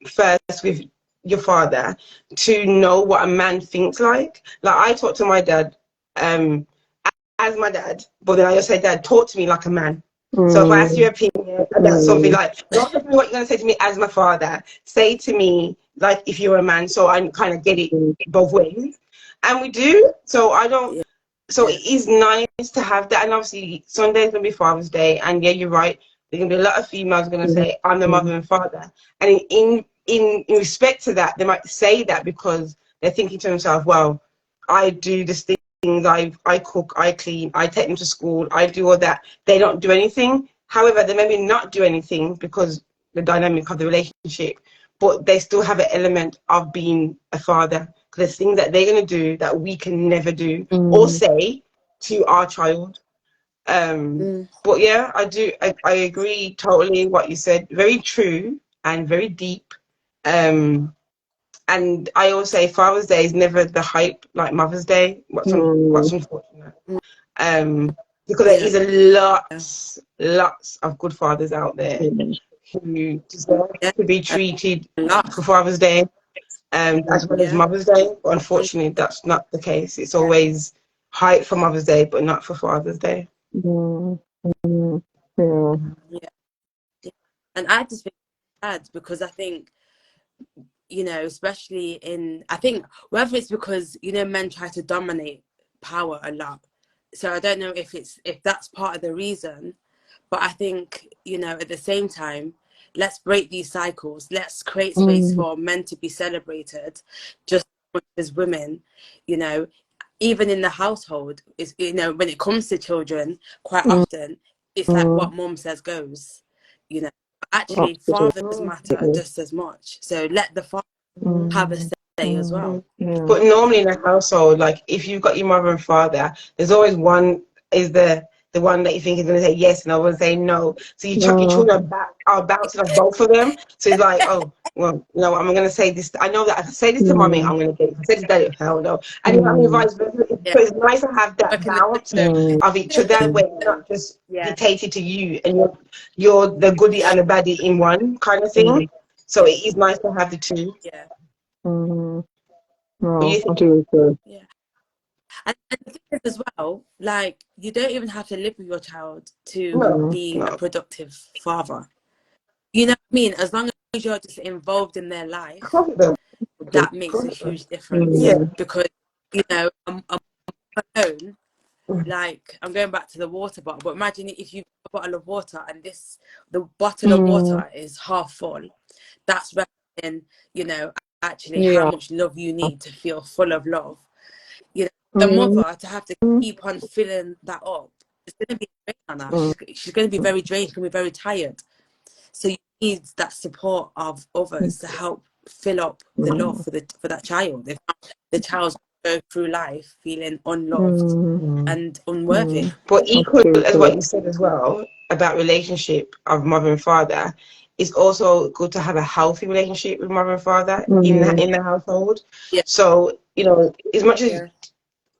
first with your father, to know what a man thinks like. Like, I talk to my dad as my dad, but then I just say, Dad, talk to me like a man. So if I ask your opinion about something, like, don't tell me what you're going to say to me as my father. Say to me like if you're a man, so I kind of get it both ways. And we do. So I don't. So it is nice to have that. And obviously Sunday's going to be Father's Day, and yeah, you're right. There's going to be a lot of females going to say, I'm the mother and father. And in respect to that, they might say that because they're thinking to themselves, well, I do this thing. I cook, I clean, I take them to school, I do all that. They don't do anything. However, they maybe not do anything because the dynamic of the relationship, but they still have an element of being a father, because there's things that they're going to do that we can never do or say to our child. But yeah, I agree totally what you said. Very true and very deep. And I always say Father's Day is never the hype like Mother's Day. What's unfortunate. Because there is lots of good fathers out there who deserve to be treated for Father's Day, as well as Mother's Day. But unfortunately, that's not the case. It's always hype for Mother's Day, but not for Father's Day. And I just think it's sad because I think, you know, especially I think whether it's because, you know, men try to dominate power a lot. So I don't know if that's part of the reason, but I think, you know, at the same time, let's break these cycles. Let's create space for men to be celebrated just as women, you know, even in the household. Is, you know, when it comes to children, quite often it's like what mum says goes, you know. Actually, fathers matter just as much. So let the father have a say as well. But normally in a household, like if you've got your mother and father, there's always one is the one that you think is going to say yes and I will say no. So your children are bouncing off both of them. So it's like, oh, well, no, I'm going to say this. I know that if I say this to mommy, I'm going to get it. If I say this to daddy, hell no. And you know, I mean, vice versa. So it's nice to have that balance of each other where it's not just dictated to you and you're the goodie and the baddie in one kind of thing. So it is nice to have the two. I do agree. And the thing is as well, like, you don't even have to live with your child to be a productive father. You know what I mean? As long as you're just involved in their life, that makes a huge difference. Because, you know, I'm alone, like, I'm going back to the water bottle, but imagine if you've got a bottle of water and the bottle of water is half full. That's representing, you know, actually how much love you need to feel full of love. You know, the mother to have to keep on filling that up, it's going to be a drain on her. She's going to be very drained, she's going to be very tired. So you need that support of others to help fill up the love for that child. If the child's going through life feeling unloved and unworthy. But equal as what you said as well about relationship of mother and father, it's also good to have a healthy relationship with mother and father in the household. So, you know, as much as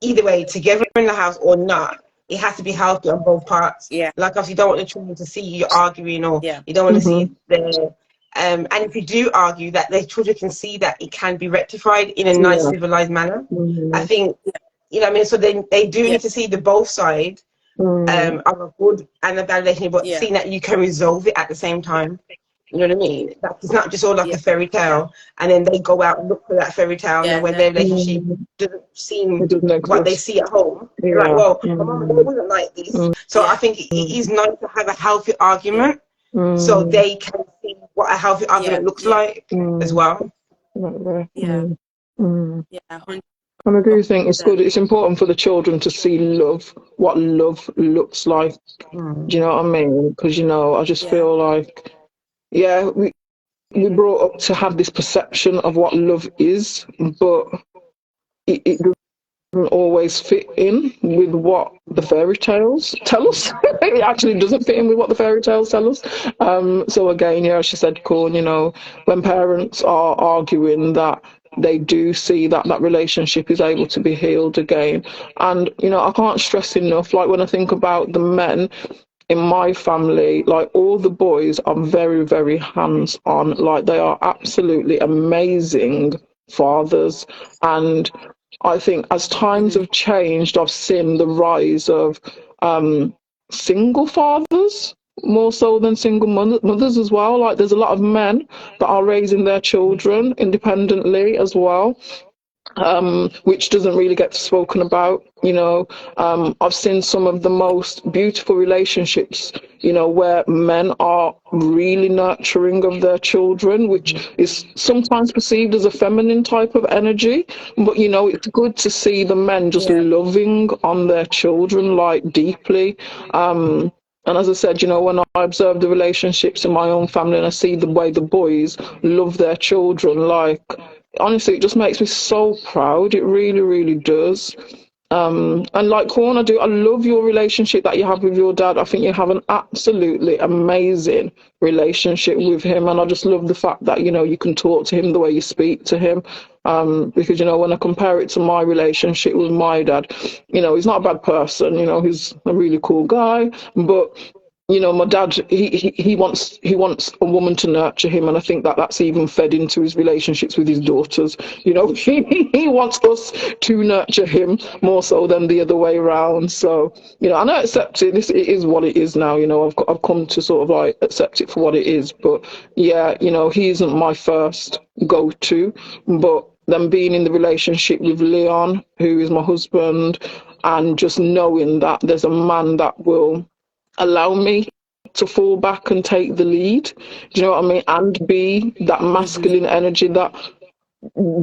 either way, together in the house or not, it has to be healthy on both parts. Like, obviously, you don't want the children to see you arguing, or you don't want to see the and if you do argue, that the children can see that it can be rectified in a nice, civilized manner. I think, you know what I mean? So they do need to see the both sides of a good and a bad relationship, but seeing that you can resolve it at the same time. You know what I mean? That it's not just all like a fairy tale, and then they go out and look for that fairy tale, and then when their relationship doesn't seem what they see at home, they're like, well, my mum and dad wasn't like this. So I think it is nice to have a healthy argument, so they can see what a healthy argument looks like as well. And I do think it's good. It's important for the children to see love, what love looks like. Do you know what I mean? Because, you know, I just feel like, we brought up to have this perception of what love is, but it doesn't always fit in with what the fairy tales tell us. It actually doesn't fit in with what the fairy tales tell us. So again, she said, cool, you know, when parents are arguing, that they do see that that relationship is able to be healed again. And, you know, I can't stress enough, like when I think about the men in my family, like all the boys are very, very hands-on. Like they are absolutely amazing fathers. And I think as times have changed, I've seen the rise of single fathers more so than single mothers as well. Like there's a lot of men that are raising their children independently as well. Which doesn't really get spoken about, you know. I've seen some of the most beautiful relationships, you know, where men are really nurturing of their children, which is sometimes perceived as a feminine type of energy. But, you know, it's good to see the men just loving on their children, like deeply. And as I said, you know, when I observe the relationships in my own family and I see the way the boys love their children, like, honestly, it just makes me so proud. It really, really does. And like Corn, I love your relationship that you have with your dad. I think you have an absolutely amazing relationship with him, and I just love the fact that you can talk to him the way you speak to him. Because when I compare it to my relationship with my dad, he's not a bad person. He's a really cool guy, but my dad, he wants a woman to nurture him, and I think that that's even fed into his relationships with his daughters. He wants us to nurture him more so than the other way around. So, and I accept it. It is what it is now. I've come to sort of like accept it for what it is. But yeah, he isn't my first go-to. But then being in the relationship with Leon, who is my husband, and just knowing that there's a man that will allow me to fall back and take the lead, do you know what I mean, and be that masculine energy that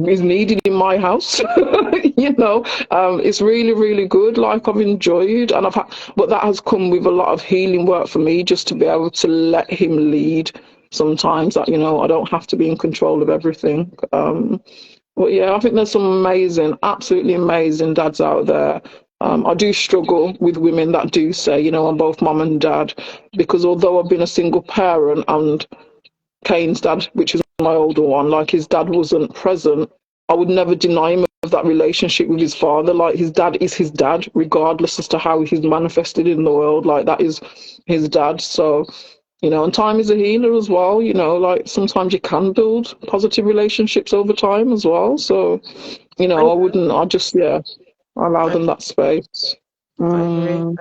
is needed in my house. It's really, really good. Like, I've enjoyed, and but that has come with a lot of healing work for me, just to be able to let him lead sometimes, that I don't have to be in control of everything. But yeah, I think there's some amazing, absolutely amazing dads out there. I do struggle with women that do say, I'm both mum and dad, because although I've been a single parent, and Kane's dad, which is my older one, like, his dad wasn't present, I would never deny him of that relationship with his father. Like, his dad is his dad, regardless as to how he's manifested in the world. Like, that is his dad. So, and time is a healer as well. Like, sometimes you can build positive relationships over time as well. So, I just, yeah, allow them that space. And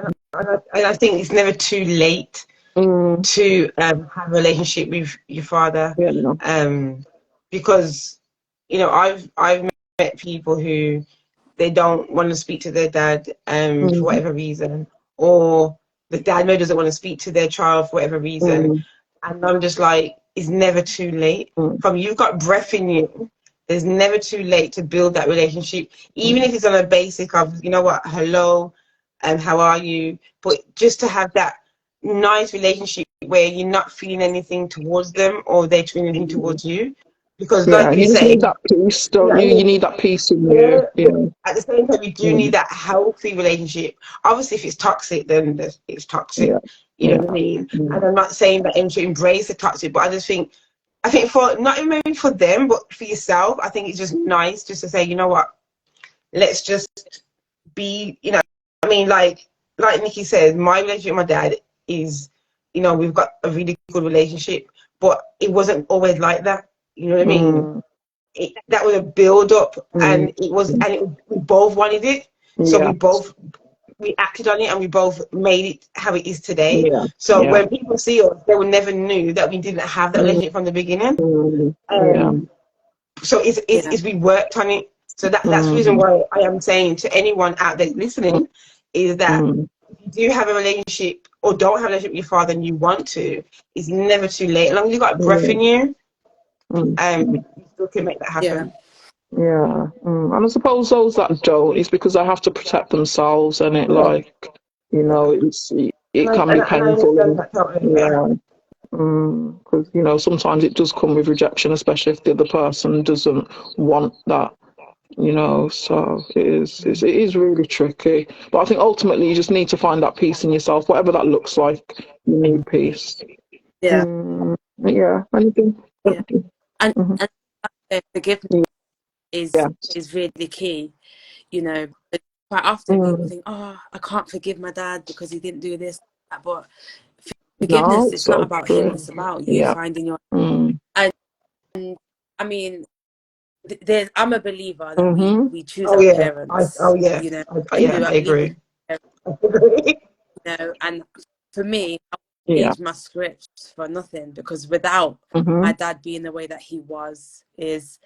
I think it's never too late to have a relationship with your father. Yeah, no. Because I've met people who they don't want to speak to their dad for whatever reason, or the dad maybe doesn't want to speak to their child for whatever reason. And I'm just like, it's never too late. From you've got breath in you, there's never too late to build that relationship, even if it's on a basic of, hello, and how are you? But just to have that nice relationship where you're not feeling anything towards them, or they're feeling anything towards you. Because like you just say, need that peace, don't you? You need that peace in you. Yeah. At the same time, you do need that healthy relationship. Obviously, if it's toxic, then it's toxic. Yeah. You know what I mean? And I'm not saying that to embrace the toxic, but I think for not even maybe for them, but for yourself, I think it's just nice just to say, you know what, let's just be, I mean, like Nikki says, my relationship with my dad is, we've got a really good relationship, but it wasn't always like that. You know what I mean? That was a build up, and we both wanted it, so we acted on it, and we both made it how it is today. So when people see us, they will never knew that we didn't have that relationship from the beginning. So it's we worked on it. So that's the reason why I am saying to anyone out there listening is that if you do have a relationship or don't have a relationship with your father and you want to, it's never too late. As long as you've got breath in you, you still can make that happen. Yeah. And I suppose those that don't, it's because they have to protect themselves, and it it can be painful. Because sometimes it does come with rejection, especially if the other person doesn't want that. So it is really tricky. But I think ultimately you just need to find that peace in yourself, whatever that looks like. You need peace. Anything. And forgiveness is really key. Quite often people think, oh, I can't forgive my dad because he didn't do this, but forgiveness is not about him, it's about you finding your and I mean, I'm a believer that we choose our parents. I agree. And for me, I change my script for nothing, because without my dad being the way that he is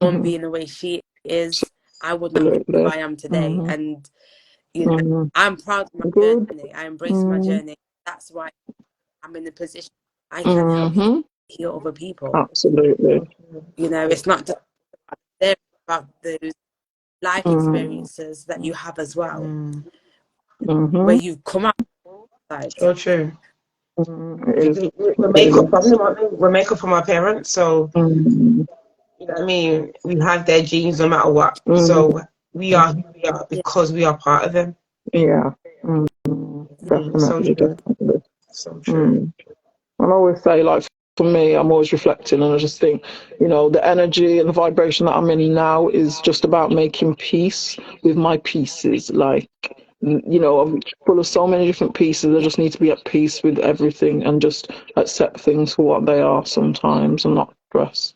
mum being the way she is, I would not be who I am today. And I'm proud of my journey. I embrace my journey. That's why I'm in the position I can help heal other people. Absolutely. It's not just about those life experiences that you have as well, where you come out. So true. We're make up from them, aren't we? We're make up from our parents, so you know what I mean. We have their genes no matter what. So we are who we are because we are part of them. Yeah. So Definitely, true. definitely. So true. I always say, like, for me, I'm always reflecting, and I just think, the energy and the vibration that I'm in now is just about making peace with my pieces. Like, I'm full of so many different pieces. I just need to be at peace with everything and just accept things for what they are sometimes and not stress.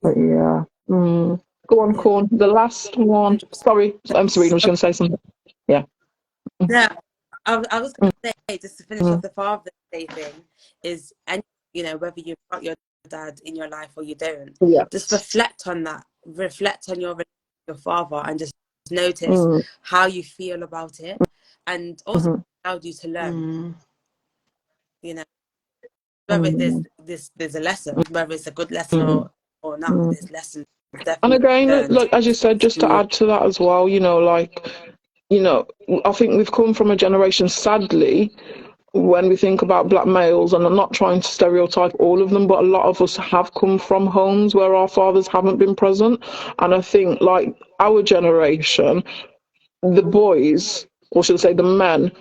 But yeah. Go on, Yeah, Corn. The last one. 100%. Sorry, I'm Sabrina. I was going to say something. Yeah. No, I was going to say, just to finish off Mm. the Father's Day thing, is, and whether you've got your dad in your life or you don't, just Yes. reflect on that. Reflect on your relationship with your father, and just notice Mm. how you feel about it, and also Mhm. allowed you to learn. Mm. Whether Mm. there's a lesson, whether it's a good lesson Mm. or not, Mm. there's lessons And definitely again, learned like as you said, just to through. add to that as well, you know, I think we've come from a generation, sadly, when we think about black males, and I'm not trying to stereotype all of them, but a lot of us have come from homes where our fathers haven't been present. And I think, like our generation, the boys, or should I say the men,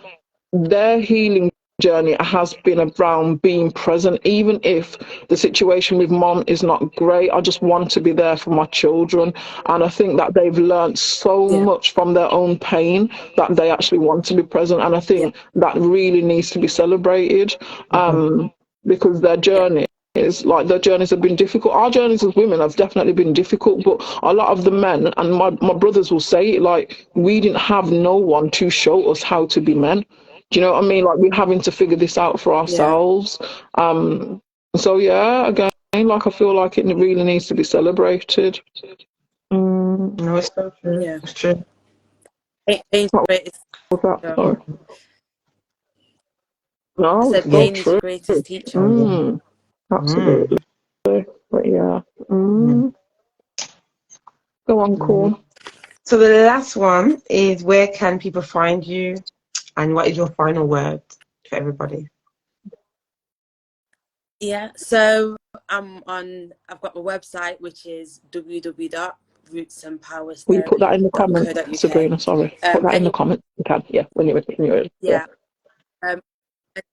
their healing journey has been around being present, even if the situation with mom is not great. I just want to be there for my children, and I think that they've learned so Yeah, much from their own pain that they actually want to be present, and I yeah, think that really needs to be celebrated, because their yeah, journey is like their journeys have been difficult. Our journeys as women have definitely been difficult, but a lot of the men, and my brothers will say it, like, we didn't have no one to show us how to be men. Do you know what I mean? Like, we're having to figure this out for yeah, ourselves. So yeah, again, like, I feel like it really needs to be celebrated. Mm, No, it's so true. yeah. It's true. Pain's what greatest was that? teacher. Sorry. I No, it's said so Yeah. pain is your true. greatest teacher. Oh, yeah. Mm, absolutely. Mm. But yeah. Mm. Go on, Mm. cool. So the last one is, where can people find you, and what is your final word for everybody? Yeah, so I've got my website, which is Will you put that in the comments, www.rootsandpowerstherapy.co.uk. Sabrina? Sorry. Put that in the Any comments. You can. Yeah, when you're ready. Yeah. Yeah, um,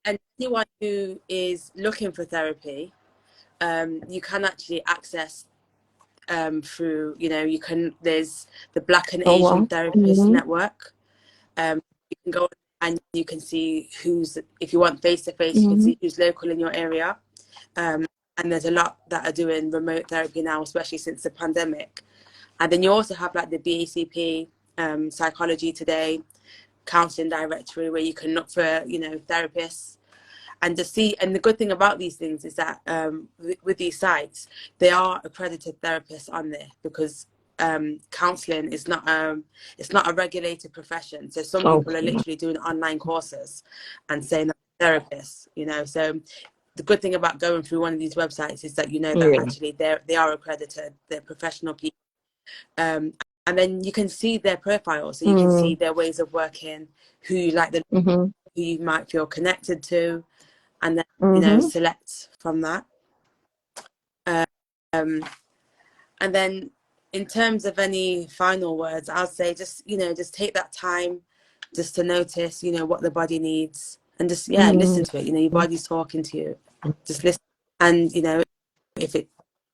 and anyone who is looking for therapy, you can actually access through, there's the Black and Oh, Asian wow. Therapist Mm-hmm. Network. You can go and you can see if you want face to face, you can Mm-hmm. see who's local in your area. And there's a lot that are doing remote therapy now, especially since the pandemic. And then you also have like the BACP, Psychology Today, counselling directory, where you can look for, therapists and just see. And the good thing about these things is that with these sites, there are accredited therapists on there, because counselling is it's not a regulated profession. So some Oh, people are literally doing online courses and saying that they're therapists, So the good thing about going through one of these websites is that that yeah. actually they are accredited, they're professional people. And then you can see their profile, so you can see Mm-hmm. their ways of working, who you like, Mm-hmm. who you might feel connected to, and then Mm-hmm. select from that. Um, and then in terms of any final words, I'll say just take that time just to notice what the body needs, and just listen to it. Your body's talking to you. Just listen, and if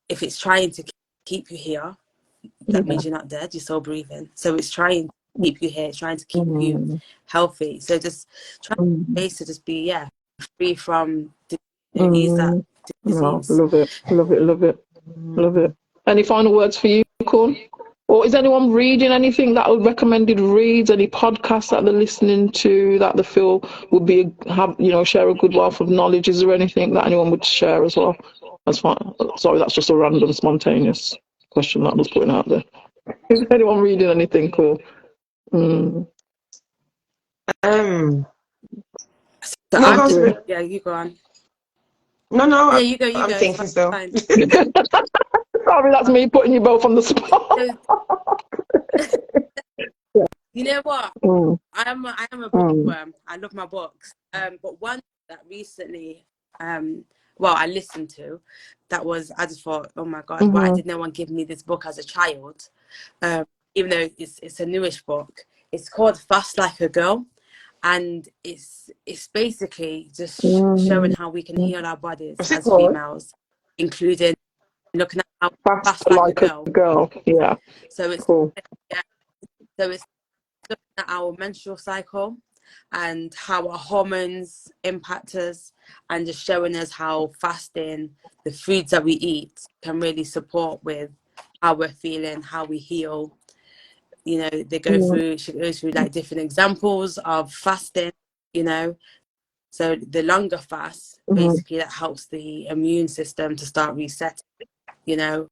it's trying to keep you here, that Yeah. means you're not dead, you're still breathing. So it's trying to keep you here, trying to keep you Mm-hmm. healthy. So just try Mm-hmm. to just be free from ease that Mm-hmm. No, disease. love it. Love it. Love it. Love it. Any final words for you, Corn? Or is anyone reading anything that would recommended reads? Any podcasts that they're listening to that they feel would be share a good wealth of knowledge? Is there anything that anyone would share as well? That's fine. Sorry, that's just a random, spontaneous question that I was putting out there. Is anyone reading anything cool? Mm, Um, So no, I'm go just through it. you go on. No, Yeah, you go, I'm it's thinking still. fine. Sorry, that's me putting you both on the spot. So, you know what? Mm, I am a mm, bookworm. I love my books. But one that recently, well, I listened to, that was, I just thought, oh my God, why mm-hmm, did no one give me this book as a child? even though it's a newish book. It's called Fast Like a Girl, and it's basically just showing how we can heal our bodies What's it as called? females, including looking at how Fast fast like a like a girl. girl. Yeah. So it's Cool. yeah, so it's looking at our menstrual cycle and how our hormones impact us, and just showing us how fasting, the foods that we eat, can really support with how we're feeling, how we heal. You know, she goes through like different examples of fasting, you know. So the longer fast, basically, that helps the immune system to start resetting, you know.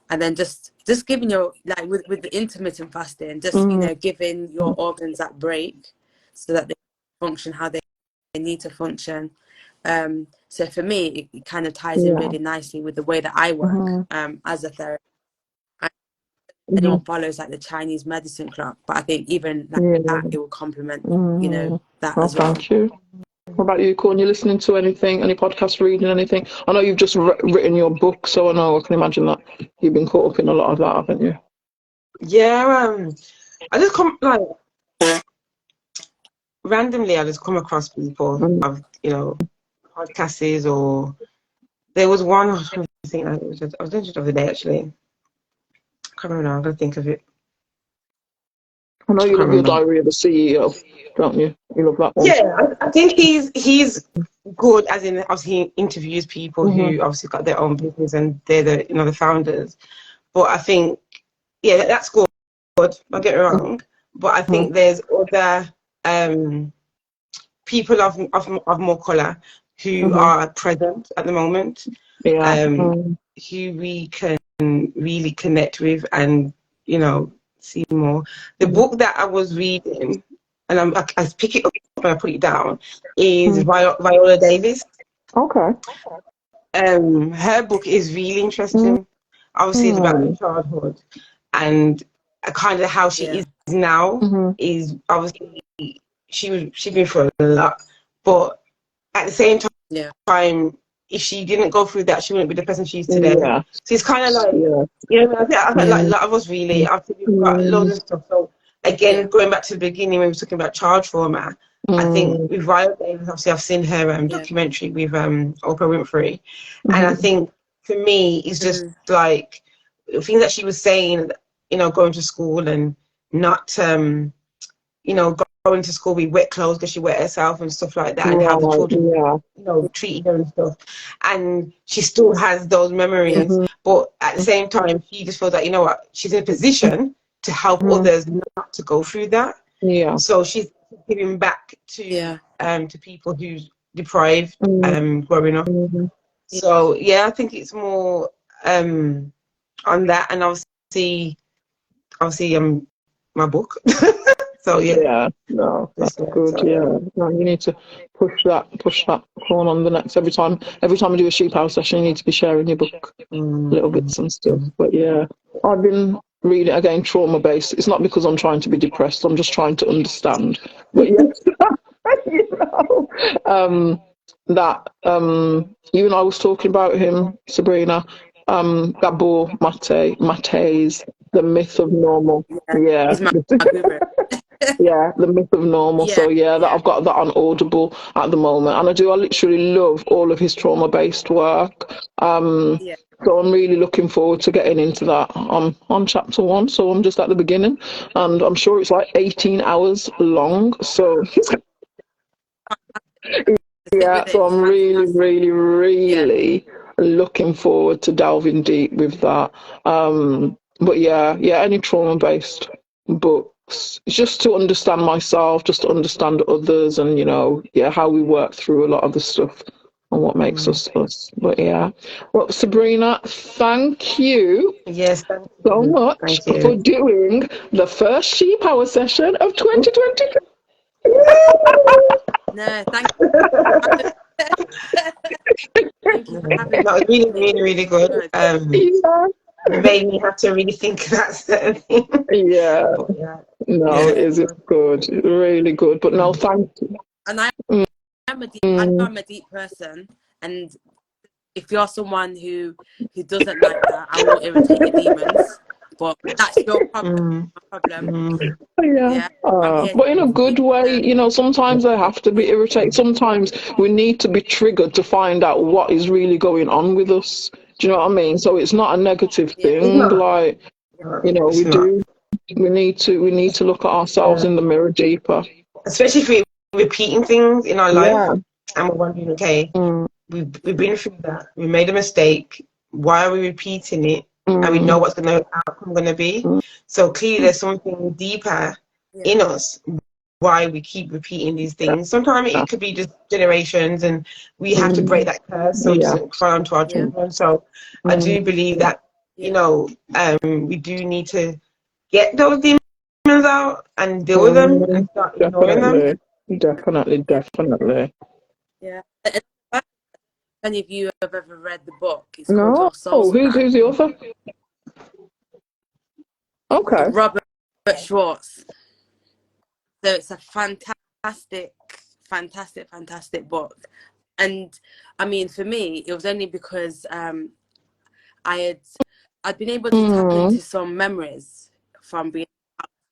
And then just giving your, like with the intermittent fasting, just, you know, giving your organs that break so that they function how they need to function. So for me, it kind of ties in really nicely with the way that I work as a therapist. Anyone follows like the Chinese medicine clock, but I think even like that, it will complement, you know, that Well, as well. thank you. What about you, Corn? You listening to anything? Any podcast, reading anything? I know you've just written your book, so I can imagine that you've been caught up in a lot of that, haven't you? Yeah, I just come like randomly. I just come across people of, you know, podcasts, or there was one. I was trying to think. I was doing it the other day actually. I can't remember now. I'm gonna think of it. I know I you can't love your remember. Diary of a CEO, don't you? You love that one. Yeah, I think he's good, as in obviously he interviews people who obviously got their own business and they're the, you know, the founders. But I think, yeah, that's good. Don't get me wrong. But I think there's other people of more colour who are present at the moment, Yeah. who we can really connect with and, you know, see more. The book that I was reading, and I pick it up and I put it down, is Viola Davis. Okay. Her book is really interesting. Obviously, it's about her childhood and kind of how she is now. Is obviously she's been through a lot, but at the same time, if she didn't go through that, she wouldn't be the person she is today. Yeah. So it's kind of like, you know, I think like a lot of us really, after we've got loads of stuff. So again, going back to the beginning when we were talking about child trauma, I think with Violet Davis, obviously I've seen her documentary with Oprah Winfrey, and I think for me it's just like things that she was saying, you know, going to school and not, you know, going to school with wet clothes because she wet herself and stuff like that, and how the children, you know, treated her and stuff. And she still has those memories, but at the same time, she just feels like, you know what, she's in a position to help others not to go through that. Yeah. So she's giving back to people who's deprived growing up. So yeah, I think it's more on that, and obviously my book. So Yeah, no, that's good. So, Yeah, no, you need to push that corn on the next. Every time you do a sheep house session, you need to be sharing your book, little bits and stuff. But yeah, I've been reading again, trauma based. It's not because I'm trying to be depressed. I'm just trying to understand. But yes, you know, that you and I was talking about him, Sabrina. Gabor Mate's The Myth of Normal. Yeah. He's my favorite. Yeah, The Myth of Normal. So that I've got that on Audible at the moment, and I literally love all of his trauma-based work. So I'm really looking forward to getting into that. I'm on chapter 1, so I'm just at the beginning, and I'm sure it's like 18 hours long. So yeah, so I'm really looking forward to delving deep with that. But yeah, any trauma-based books, just to understand myself, just to understand others, and how we work through a lot of the stuff and what makes us us. But yeah, well, Sabrina, thank you so much for doing the first Sheep Hour session of 2022. No, thank you. Thank you for having me. That was really, really, really good. You made me have to really think about certain things. Yeah. No, is it good? Really good. But no, thank you. And I know I'm a deep person, and if you're someone who doesn't like that, I will irritate your demons. but that's your problem. My problem. Yeah, I'm here but in a to good way, you know, sometimes they have to be irritated. Sometimes we need to be triggered to find out what is really going on with us. Do you know what I mean? So it's not a negative It's thing. not. Like, you know, It's not. we need to look at ourselves in the mirror deeper. Especially if we're repeating things in our life Yeah. and we're wondering, okay, Mm, we've been through that. We made a mistake. Why are we repeating it? And we know mm, what's the outcome going to be. mm. So clearly there's something deeper Yeah. in us why we keep repeating these things. Sometimes it could be just generations and we have to break that curse so it Yeah. doesn't fall onto our Yeah. children. So I do believe that, you know, we do need to get those demons out and deal with them and start ignoring them. Definitely. Yeah. And if any of you have ever read the book, it's called No. Your Soul's Plan. Who's the author? Okay. Robert Schwartz. So it's a fantastic book. And I mean, for me, it was only because I'd been able to tap into some memories from being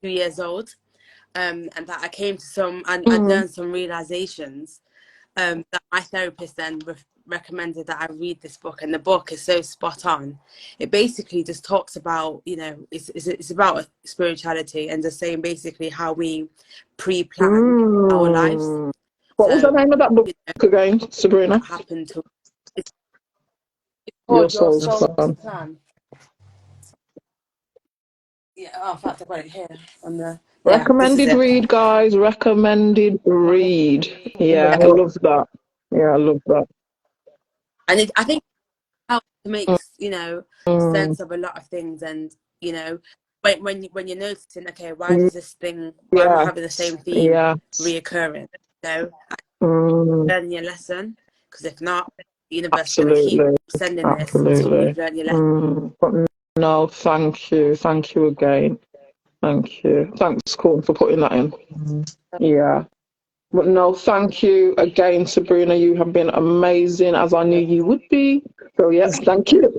2 years old, and that I came to I'd learned some realizations that my therapist then recommended that I read this book, and the book is so spot on. It basically just talks about, you know, it's about spirituality and just saying basically how we pre-plan our lives. What was the name of that book again, Sabrina? That happened to it's Your called Your Soul's Soul's Plan. Plan. Yeah, in fact, I've got it here on the. Yeah, this is Recommended it. read, guys. Recommended read. Yeah, I love that. Yeah, I love that. And I think it helps to make, you know, sense of a lot of things, and you know, when you're noticing, okay, why does this thing? Why am I having the same theme reoccurring? You know, learning your lesson, because if not, the universe is going to keep sending this until you've learned your lesson. But no, thank you again. Thank you. Thanks, Courtney, for putting that in. Yeah. But no, thank you again, Sabrina. You have been amazing, as I knew you would be. So yes, thank you.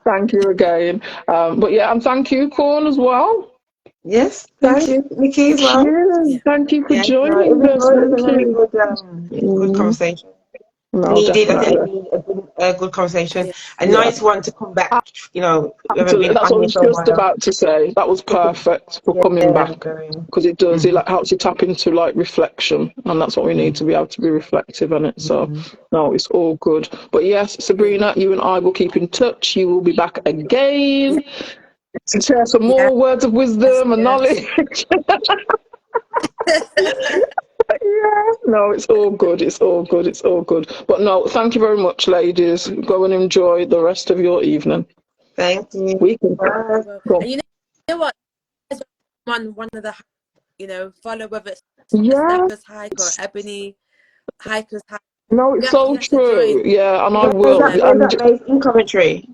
Thank you again. But yeah, and thank you, Corn, as well. Yes, thank you, Nikki, as well. Thank you for Yeah, joining us. it was a Thank very you. good conversation. No, Needed, I think, definitely. a good conversation. A nice one to come back, you know, we haven't Absolutely. been That's on what I here was for a just while. about to say. That was perfect for coming back, because it does. It like helps you tap into like reflection, and that's what we need to be able to be reflective on it. So, no, it's all good. But yes, Sabrina, you and I will keep in touch. You will be back again to share some more words of wisdom and knowledge. Yeah, no, it's all good. It's all good. It's all good. But no, thank you very much, ladies. Go and enjoy the rest of your evening. Thank you. We can go. And you know what? One of the, you know, follow whether it's Yeah. Steppers Hike or Ebony Hikers Hike. No, it's so true. Yeah, and I will. Where's that based in Coventry?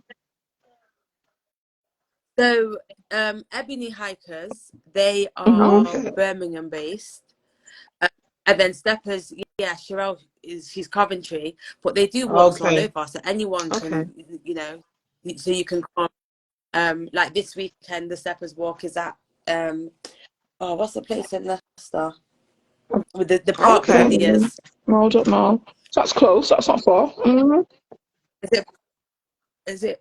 So, Ebony Hikers, they are Birmingham based. And then Steppers, yeah, Sherelle she's Coventry, but they do walks all over, so anyone can, you know, so you can come. Like this weekend, the Steppers walk is at what's the place in Leicester with the park where the is? No, I don't know. That's close. That's not far. Is it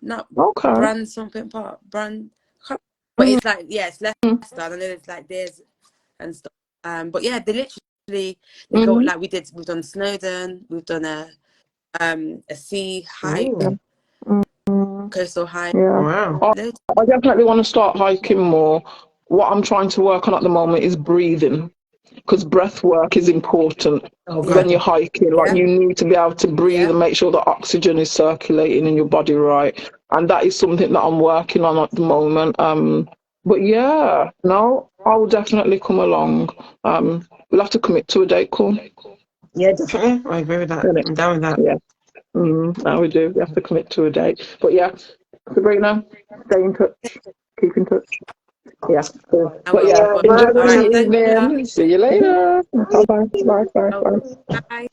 not Brand something park Brand, but it's like it's Leicester. I know it's like there's and stuff. But yeah, they literally they go like we've done Snowdon, we've done a sea hike, coastal hike. Yeah. I definitely want to start hiking more. What I'm trying to work on at the moment is breathing, because breath work is important when you're hiking. Like you need to be able to breathe and make sure the oxygen is circulating in your body right. And that is something that I'm working on at the moment. But yeah, no, I will definitely come along. We'll have to commit to a date call. Yeah, definitely. I agree with that. I'm down with that. Yeah. Now we do. We have to commit to a date. But yeah, Sabrina, stay in touch. Keep in touch. Yeah. Cool. But yeah, enjoy the evening. See you later. Bye. Bye. Bye. Bye.